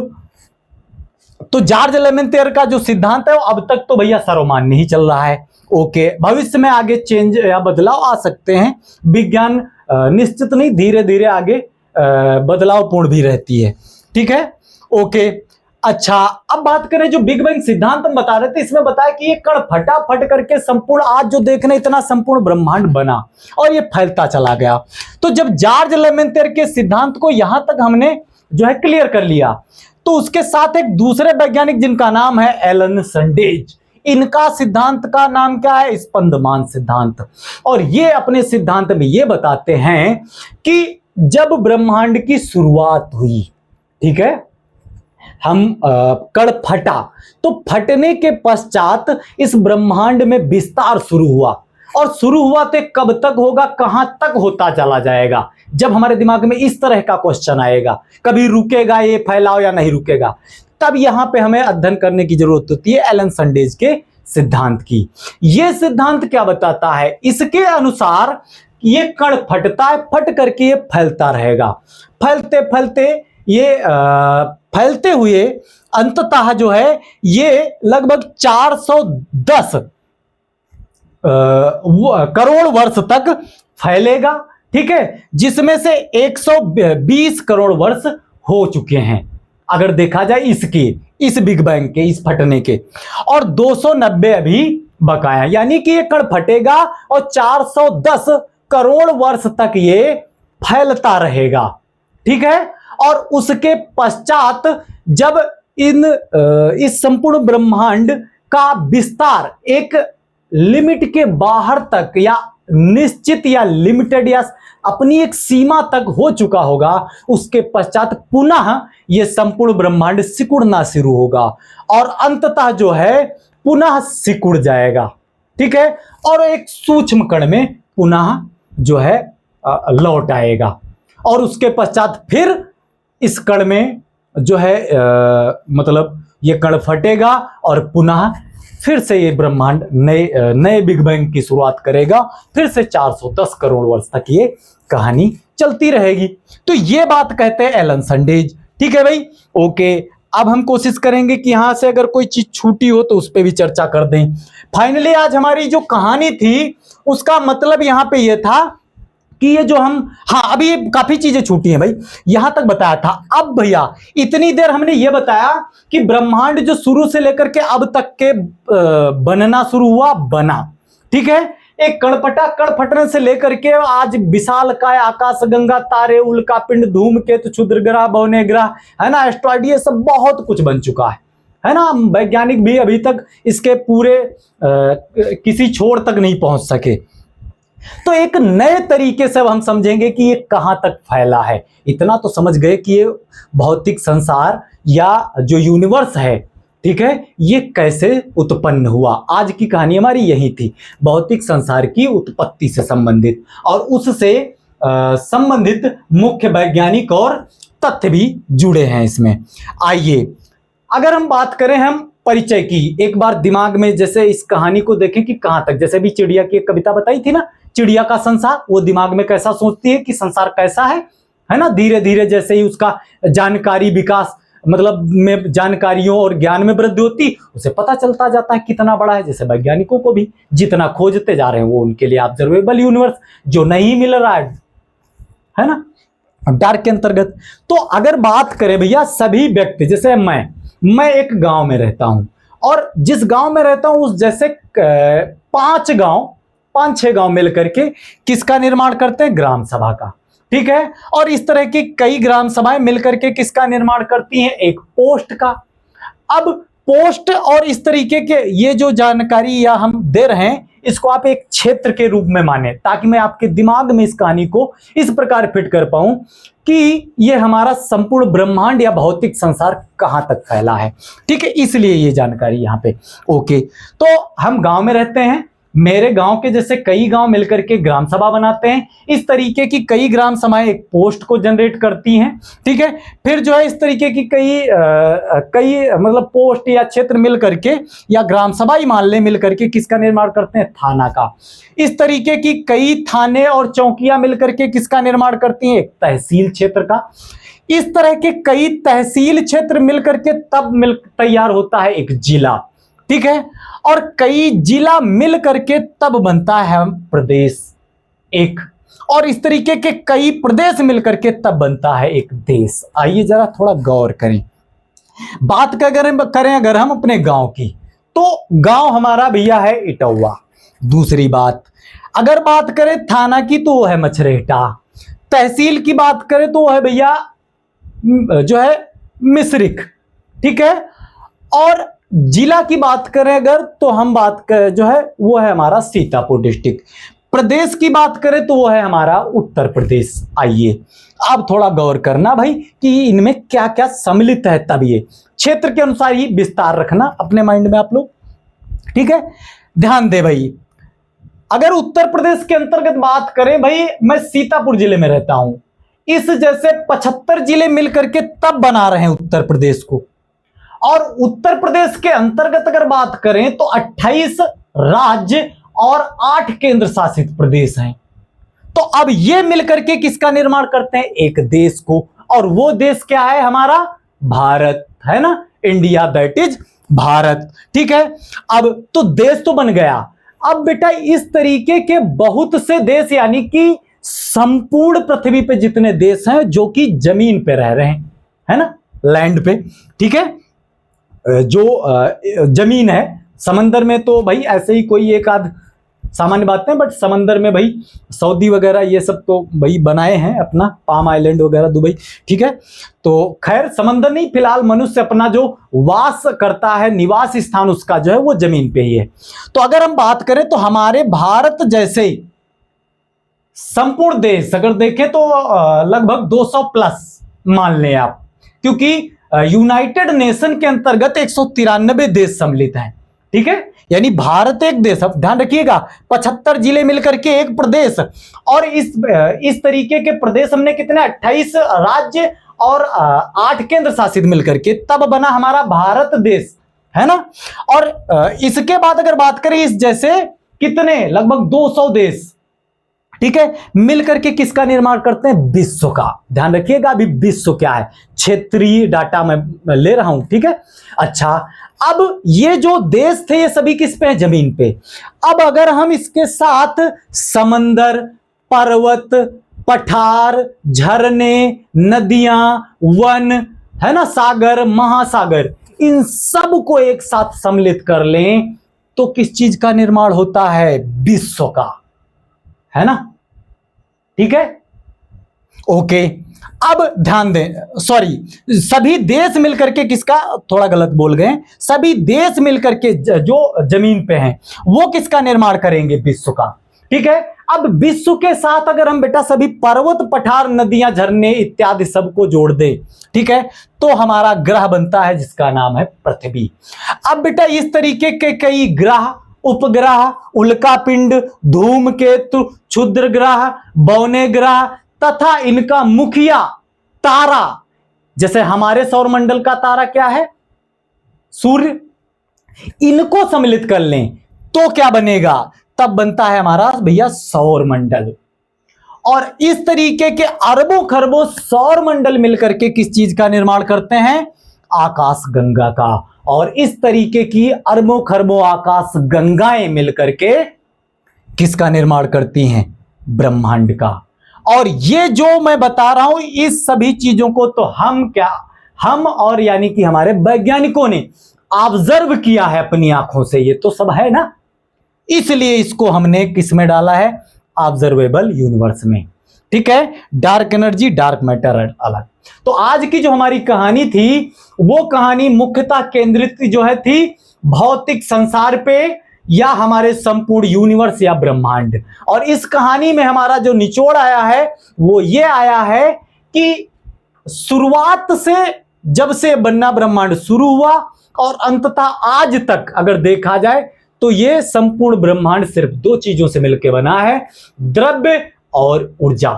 तो जॉर्ज लेमेंतेयर का जो सिद्धांत है वो अब तक तो भैया सर्वमान्य ही चल रहा है। ओके, भविष्य में आगे चेंज या बदलाव आ सकते हैं, विज्ञान निश्चित नहीं, धीरे धीरे आगे बदलाव पूर्ण भी रहती है। ठीक है, ओके। अच्छा, अब बात करें जो बिग बैंग सिद्धांत हम बता रहे थे, इसमें बताया कि ये कण फटा, फट करके संपूर्ण आज जो देखने इतना संपूर्ण ब्रह्मांड बना और ये फैलता चला गया। तो जब जॉर्ज लेमेंतेयर के सिद्धांत को यहां तक हमने जो है क्लियर कर लिया, तो उसके साथ एक दूसरे वैज्ञानिक जिनका नाम है एलन संडेज, इनका सिद्धांत का नाम क्या है, स्पंदमान सिद्धांत। और ये अपने सिद्धांत में ये बताते हैं कि जब ब्रह्मांड की शुरुआत हुई, ठीक है, हम कण फटा, तो फटने के पश्चात इस ब्रह्मांड में विस्तार शुरू हुआ, और शुरू हुआ तो कब तक होगा, कहां तक होता चला जाएगा। जब हमारे दिमाग में इस तरह का क्वेश्चन आएगा, कभी रुकेगा ये फैलाव या नहीं रुकेगा, तब यहां पे हमें अध्ययन करने की जरूरत होती है एलन संडेज के सिद्धांत की। यह सिद्धांत क्या बताता है, इसके अनुसार ये कण फटता है, फट करके ये फैलता रहेगा, फैलते फैलते ये फैलते हुए अंततः जो है ये लगभग 410 करोड़ वर्ष तक फैलेगा। ठीक है, जिसमें से 120 करोड़ वर्ष हो चुके हैं अगर देखा जाए इस बिग बैंग के, इस फटने के, और 290 अभी बकाया, यानी कि ये कण फटेगा और 410 करोड़ वर्ष तक ये फैलता रहेगा। ठीक है, और उसके पश्चात जब इस संपूर्ण ब्रह्मांड का विस्तार एक लिमिट के बाहर तक या निश्चित या लिमिटेड या अपनी एक सीमा तक हो चुका होगा, उसके पश्चात पुनः यह संपूर्ण ब्रह्मांड सिकुड़ना शुरू होगा और अंततः जो है पुनः सिकुड़ जाएगा। ठीक है, और एक सूक्ष्म कण में पुनः जो है लौट आएगा और उसके पश्चात फिर इस कण में जो है मतलब ये कण फटेगा और पुनः फिर से ये ब्रह्मांड नए बिग बैंग की शुरुआत करेगा। फिर से 410 करोड़ वर्ष तक ये कहानी चलती रहेगी। तो ये बात कहते हैं एलन संडेज। ठीक है भाई, ओके। अब हम कोशिश करेंगे कि यहां से अगर कोई चीज छूटी हो तो उस पर भी चर्चा कर दें। फाइनली आज हमारी जो कहानी थी उसका मतलब यहां पे ये था कि ये जो हम, हाँ अभी ये काफी चीजें छूटी हैं भाई, यहां तक बताया था। अब भैया इतनी देर हमने ये बताया कि ब्रह्मांड जो शुरू से लेकर के अब तक के बनना शुरू हुआ, बना। ठीक है, एक कण फटने से लेकर के आज विशालकाय आकाश गंगा, तारे, उल्का पिंड, धूमकेतु, क्षुद्र ग्रह, बौने ग्रह, है ना, एस्ट्रॉइड, ये सब बहुत कुछ बन चुका है ना। वैज्ञानिक भी अभी तक इसके पूरे किसी छोर तक नहीं पहुंच सके। तो एक नए तरीके से अब हम समझेंगे कि ये कहां तक फैला है। इतना तो समझ गए कि ये भौतिक संसार या जो यूनिवर्स है, ठीक है, ये कैसे उत्पन्न हुआ। आज की कहानी हमारी यही थी, भौतिक संसार की उत्पत्ति से संबंधित और उससे संबंधित मुख्य वैज्ञानिक और तथ्य भी जुड़े हैं इसमें। आइए अगर हम बात करें हम परिचय की, एक बार दिमाग में जैसे इस कहानी को देखें कि कहां तक, जैसे भी चिड़िया की एक कविता बताई थी ना, चिड़िया का संसार, वो दिमाग में कैसा सोचती है कि संसार कैसा है ना। धीरे धीरे जैसे ही उसका जानकारी विकास मतलब में जानकारियों और ज्ञान में वृद्धि होती, उसे पता चलता जाता है कितना बड़ा है। जैसे वैज्ञानिकों को भी जितना खोजते जा रहे हैं वो उनके लिए ऑब्जर्वेबल यूनिवर्स जो नहीं मिल रहा है ना, डार्क के अंतर्गत। तो अगर बात करें भैया सभी व्यक्ति, जैसे मैं एक गांव में रहता हूं और जिस गांव में रहता हूं उस जैसे 5-6 गांव मिलकर के किसका निर्माण करते हैं, ग्राम सभा का। ठीक है, और इस तरह की कई ग्राम सभाएं मिलकर के किसका निर्माण करती हैं, एक पोस्ट का। अब पोस्ट और इस तरीके के ये जो जानकारी या हम दे रहे हैं इसको आप एक क्षेत्र के रूप में माने, ताकि मैं आपके दिमाग में इस कहानी को इस प्रकार फिट कर पाऊं कि ये हमारा संपूर्ण ब्रह्मांड या भौतिक संसार कहां तक फैला है। ठीक है, इसलिए ये जानकारी यहां पे। ओके, तो हम गांव में रहते हैं, मेरे गांव के जैसे कई गांव मिलकर के ग्राम सभा बनाते हैं। इस तरीके की कई ग्राम सभाएं एक पोस्ट को जनरेट करती हैं। ठीक है, फिर जो है इस तरीके की कई मतलब पोस्ट या क्षेत्र मिल करके या ग्राम सभा ही मान ले मिल करके किसका निर्माण करते हैं, थाना का। इस तरीके की कई थाने और चौकियां मिल करके किसका निर्माण करती हैं, एक तहसील क्षेत्र का। इस तरह के कई तहसील क्षेत्र मिल करके तब तैयार होता है एक जिला। ठीक है, और कई जिला मिल करके तब बनता है प्रदेश एक, और इस तरीके के कई प्रदेश मिल करके तब बनता है एक देश। आइए जरा थोड़ा गौर करें। बात करें अगर हम अपने गांव की, तो गांव हमारा भैया है इटौवा। दूसरी बात अगर बात करें थाना की तो वो है मछरेटा। तहसील की बात करें तो वो है भैया जो है मिश्रिक। ठीक है, और जिला की बात करें अगर तो हम बात कर जो है वो है हमारा सीतापुर डिस्ट्रिक्ट। प्रदेश की बात करें तो वो है हमारा उत्तर प्रदेश। आइए अब थोड़ा गौर करना भाई कि इनमें क्या क्या सम्मिलित है, तब ये क्षेत्र के अनुसार ही विस्तार रखना अपने माइंड में आप लोग। ठीक है, ध्यान दे भाई। अगर उत्तर प्रदेश के अंतर्गत बात करें भाई, मैं सीतापुर जिले में रहता हूं। इस जैसे 75 जिले मिलकर के तब बना रहे हैं उत्तर प्रदेश को। और उत्तर प्रदेश के अंतर्गत अगर बात करें तो 28 राज्य और 8 केंद्र शासित प्रदेश हैं। तो अब ये मिलकर के किसका निर्माण करते हैं, एक देश को। और वो देश क्या है, हमारा भारत है ना, इंडिया, दैट इज भारत। ठीक है, अब तो देश तो बन गया। अब बेटा इस तरीके के बहुत से देश, यानी कि संपूर्ण पृथ्वी पे जितने देश हैं जो कि जमीन पे रह रहे हैं, है ना, लैंड पे। ठीक है, जो जमीन है, समंदर में तो भाई ऐसे ही कोई एक आध सामान्य बात है, बट समंदर में भाई सऊदी वगैरह ये सब तो भाई बनाए हैं अपना, पाम आइलैंड वगैरह दुबई, ठीक है। तो खैर समंदर नहीं, फिलहाल मनुष्य अपना जो वास करता है, निवास स्थान उसका जो है वो जमीन पे ही है। तो अगर हम बात करें तो हमारे भारत जैसे संपूर्ण देश अगर देखें तो लगभग 200 प्लस मान लें आप, क्योंकि यूनाइटेड नेशन के अंतर्गत 193 देश सम्मिलित हैं, ठीक है। यानी भारत एक देश, अब ध्यान रखिएगा 75 जिले मिलकर के एक प्रदेश, और इस तरीके के प्रदेश हमने कितने 28 राज्य और 8 केंद्र शासित मिलकर के तब बना हमारा भारत देश, है ना। और इसके बाद अगर बात करें इस जैसे कितने लगभग 200 देश, ठीक है, मिलकर के किसका निर्माण करते हैं, विश्व का। ध्यान रखिएगा अभी विश्व क्या है, क्षेत्रीय डाटा मैं ले रहा हूं, ठीक है। अच्छा, अब ये जो देश थे ये सभी किस पे है, जमीन पे। अब अगर हम इसके साथ समंदर, पर्वत, पठार, झरने, नदियां, वन, है ना, सागर, महासागर, इन सब को एक साथ सम्मिलित कर लें तो किस चीज का निर्माण होता है, विश्व का, है ना, ठीक है। ओके, अब ध्यान दें, सॉरी, सभी देश मिलकर के किसका, थोड़ा गलत बोल गए, सभी देश मिलकर के जो जमीन पे हैं वो किसका निर्माण करेंगे, विश्व का, ठीक है। अब विश्व के साथ अगर हम बेटा सभी पर्वत, पठार, नदियां, झरने इत्यादि सबको जोड़ दें, ठीक है, तो हमारा ग्रह बनता है जिसका नाम है पृथ्वी। अब बेटा इस तरीके के कई ग्रह, उपग्रह, उल्कापिंड, धूमकेतु, क्षुद्र ग्रह, बौने ग्रह तथा इनका मुखिया तारा, जैसे हमारे सौरमंडल का तारा क्या है, सूर्य, इनको सम्मिलित कर लें तो क्या बनेगा, तब बनता है हमारा भैया सौरमंडल। और इस तरीके के अरबों खरबों सौरमंडल मिलकर के किस चीज का निर्माण करते हैं, आकाश गंगा का। और इस तरीके की अरबों खरबों आकाश गंगाएं मिलकर के किसका निर्माण करती हैं, ब्रह्मांड का। और ये जो मैं बता रहा हूं इस सभी चीजों को तो हम और यानी कि हमारे वैज्ञानिकों ने ऑब्जर्व किया है अपनी आंखों से, ये तो सब है ना, इसलिए इसको हमने किस में डाला है, ऑब्जर्वेबल यूनिवर्स में, ठीक है। डार्क एनर्जी, डार्क मैटर अलग। तो आज की जो हमारी कहानी थी वो कहानी मुख्यतः केंद्रित जो है थी भौतिक संसार पे या हमारे संपूर्ण यूनिवर्स या ब्रह्मांड। और इस कहानी में हमारा जो निचोड़ आया है वो ये आया है कि शुरुआत से जब से बनना ब्रह्मांड शुरू हुआ और अंततः आज तक अगर देखा जाए तो ये संपूर्ण ब्रह्मांड सिर्फ 2 चीजों से मिलकर बना है, द्रव्य और ऊर्जा,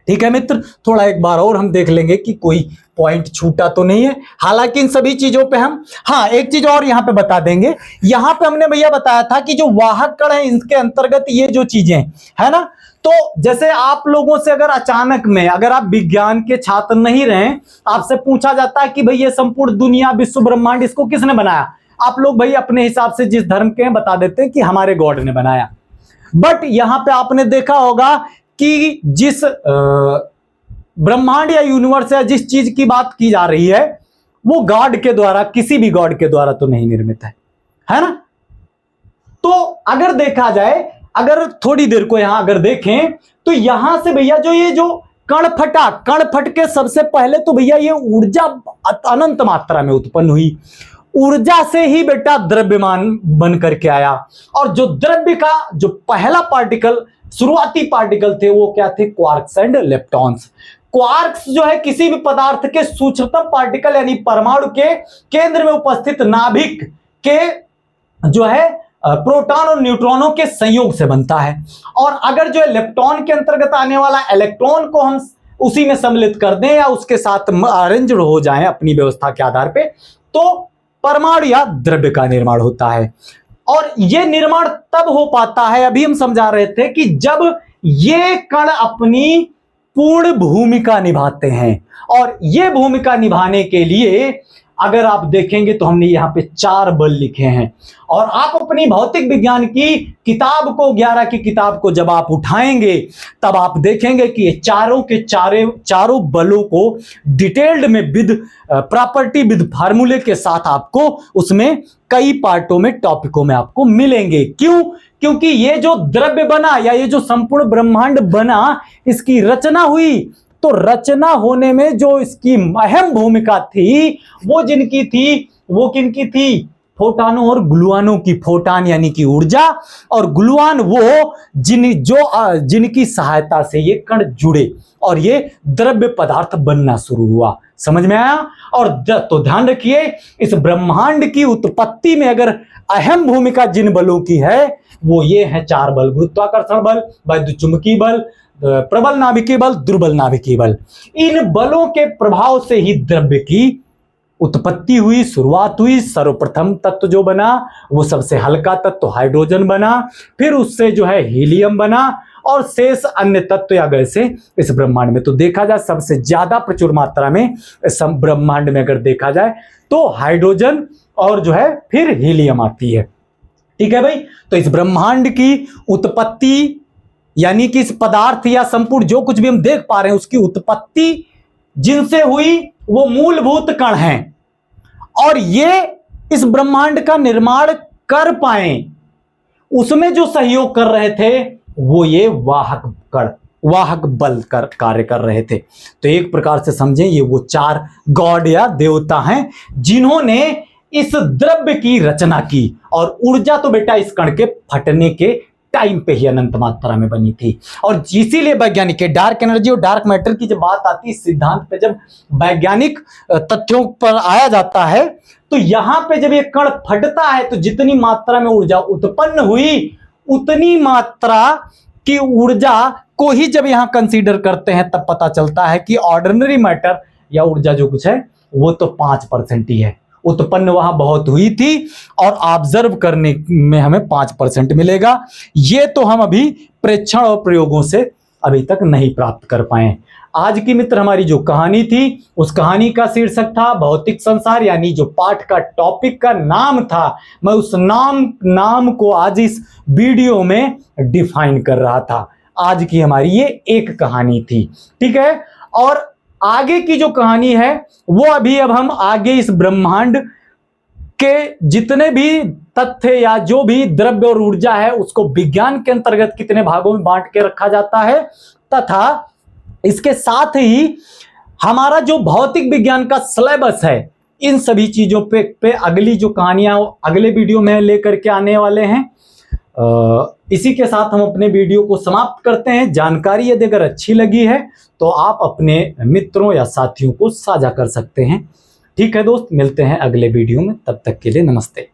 ठीक है मित्र। थोड़ा एक बार और हम देख लेंगे कि कोई पॉइंट छूटा तो नहीं है। हालांकि इन सभी चीजों पे हम, हाँ एक चीज और यहां पे बता देंगे, यहां पे हमने भैया बताया था कि जो वाहक कण है इनके अंतर्गत ये जो चीजें है ना, तो जैसे आप लोगों से अगर अचानक में, अगर आप विज्ञान के छात्र नहीं रहे, आपसे पूछा जाता है कि भाई ये संपूर्ण दुनिया, विश्व, ब्रह्मांड इसको किसने बनाया, आप लोग भाई अपने हिसाब से जिस धर्म के हैं बता देते हैं कि हमारे गॉड ने बनाया। बट यहां पे आपने देखा होगा कि जिस ब्रह्मांड या यूनिवर्स या जिस चीज की बात की जा रही है वो गॉड के द्वारा, किसी भी गॉड के द्वारा तो नहीं निर्मित है ना। तो अगर देखा जाए, अगर थोड़ी देर को यहां अगर देखें तो यहां से भैया जो ये जो कण फट के सबसे पहले तो भैया ये ऊर्जा अनंत मात्रा में उत्पन्न हुई, ऊर्जा से ही बेटा द्रव्यमान बन करके आया। और जो द्रव्य का जो पहला पार्टिकल, शुरुआती पार्टिकल थे वो क्या थे, क्वार्क्स एंड लेप्टॉन्स। क्वार्क्स जो है किसी भी पदार्थ के सूक्ष्मतम पार्टिकल यानी परमाणु के केंद्र में उपस्थित नाभिक के जो है प्रोटॉन और न्यूट्रॉनों के संयोग से बनता है। और अगर जो इलेक्ट्रॉन के अंतर्गत आने वाला इलेक्ट्रॉन को हम उसी में सम्मिलित कर दें या उसके साथ अरेंज हो जाएं अपनी व्यवस्था के आधार पे, तो परमाणु या द्रव्य का निर्माण होता है। और यह निर्माण तब हो पाता है, अभी हम समझा रहे थे, कि जब ये कण अपनी पूर्ण भूमिका निभाते हैं। और यह भूमिका निभाने के लिए अगर आप देखेंगे तो हमने यहाँ पे 4 बल लिखे हैं। और आप अपनी भौतिक विज्ञान की किताब को 11 की किताब को जब आप उठाएंगे तब आप देखेंगे कि ये चारों के चारों बलों को डिटेल्ड में विद प्रॉपर्टी विद फार्मूले के साथ आपको उसमें कई पार्टों में टॉपिकों में आपको मिलेंगे। क्यों? क्योंकि ये जो द्रव्य बना या ये जो संपूर्ण ब्रह्मांड बना, इसकी रचना हुई, तो रचना होने में जो इसकी अहम भूमिका थी वो जिनकी थी, वो किनकी थी? फोटानों और ग्लुआनों की। फोटान यानी कि ऊर्जा और ग्लुआन वो जिनकी सहायता से ये कण जुड़े और ये द्रव्य पदार्थ बनना शुरू हुआ। समझ में आया? और तो ध्यान रखिए, इस ब्रह्मांड की उत्पत्ति में अगर अहम भूमिका जिन बलों की है वो ये है 4 बल: गुरुत्वाकर्षण बल, वैद्युतचुंबकीय बल, प्रबल नाभिकीय बल, दुर्बल नाभिकीय बल। इन बलों के प्रभाव से ही द्रव्य की उत्पत्ति हुई, शुरुआत हुई। सर्वप्रथम तत्व जो बना वो सबसे हल्का तत्व हाइड्रोजन बना, फिर उससे जो है हीलियम बना और शेष अन्य तत्व या गैसें इस ब्रह्मांड में। तो देखा जाए सबसे ज्यादा प्रचुर मात्रा में इस ब्रह्मांड में अगर देखा जाए तो हाइड्रोजन और जो है फिर हीलियम आती है। ठीक है भाई। तो इस ब्रह्मांड की उत्पत्ति यानी कि इस पदार्थ या संपूर्ण जो कुछ भी हम देख पा रहे हैं उसकी उत्पत्ति जिनसे हुई वो मूलभूत कण हैं, और ये इस ब्रह्मांड का निर्माण कर पाए उसमें जो सहयोग कर रहे थे वो ये वाहक कण, वाहक बल कार्य कर रहे थे। तो एक प्रकार से समझें ये वो 4 गॉड या देवता हैं जिन्होंने इस द्रव्य की रचना की। और ऊर्जा तो बेटा इस कण के फटने के टाइम पे ही अनंत मात्रा में बनी थी। और इसीलिए वैज्ञानिक के डार्क एनर्जी और डार्क मैटर की जब बात आती है, सिद्धांत पे जब वैज्ञानिक तथ्यों पर आया जाता है तो यहां पे जब ये कण फटता है तो जितनी मात्रा में ऊर्जा उत्पन्न हुई उतनी मात्रा की ऊर्जा को ही जब यहां कंसीडर करते हैं तब पता चलता है कि ऑर्डिनरी मैटर या ऊर्जा जो कुछ है वो तो 5% ही है। उत्पन्न वहां बहुत हुई थी और ऑब्जर्व करने में हमें 5% मिलेगा। ये तो हम अभी प्रेक्षण और प्रयोगों से अभी तक नहीं प्राप्त कर पाए। आज की मित्र हमारी जो कहानी थी उस कहानी का शीर्षक था भौतिक संसार, यानी जो पाठ का टॉपिक का नाम था मैं उस नाम को आज इस वीडियो में डिफाइन कर रहा था। आज की हमारी ये एक कहानी थी। ठीक है। और आगे की जो कहानी है वो अब हम आगे इस ब्रह्मांड के जितने भी तथ्य या जो भी द्रव्य और ऊर्जा है उसको विज्ञान के अंतर्गत कितने भागों में बांट के रखा जाता है, तथा इसके साथ ही हमारा जो भौतिक विज्ञान का सिलेबस है इन सभी चीजों पे अगली जो कहानियां अगले वीडियो में लेकर के आने वाले हैं। इसी के साथ हम अपने वीडियो को समाप्त करते हैं। जानकारी यदि अगर अच्छी लगी है तो आप अपने मित्रों या साथियों को साझा कर सकते हैं। ठीक है दोस्त, मिलते हैं अगले वीडियो में, तब तक के लिए नमस्ते।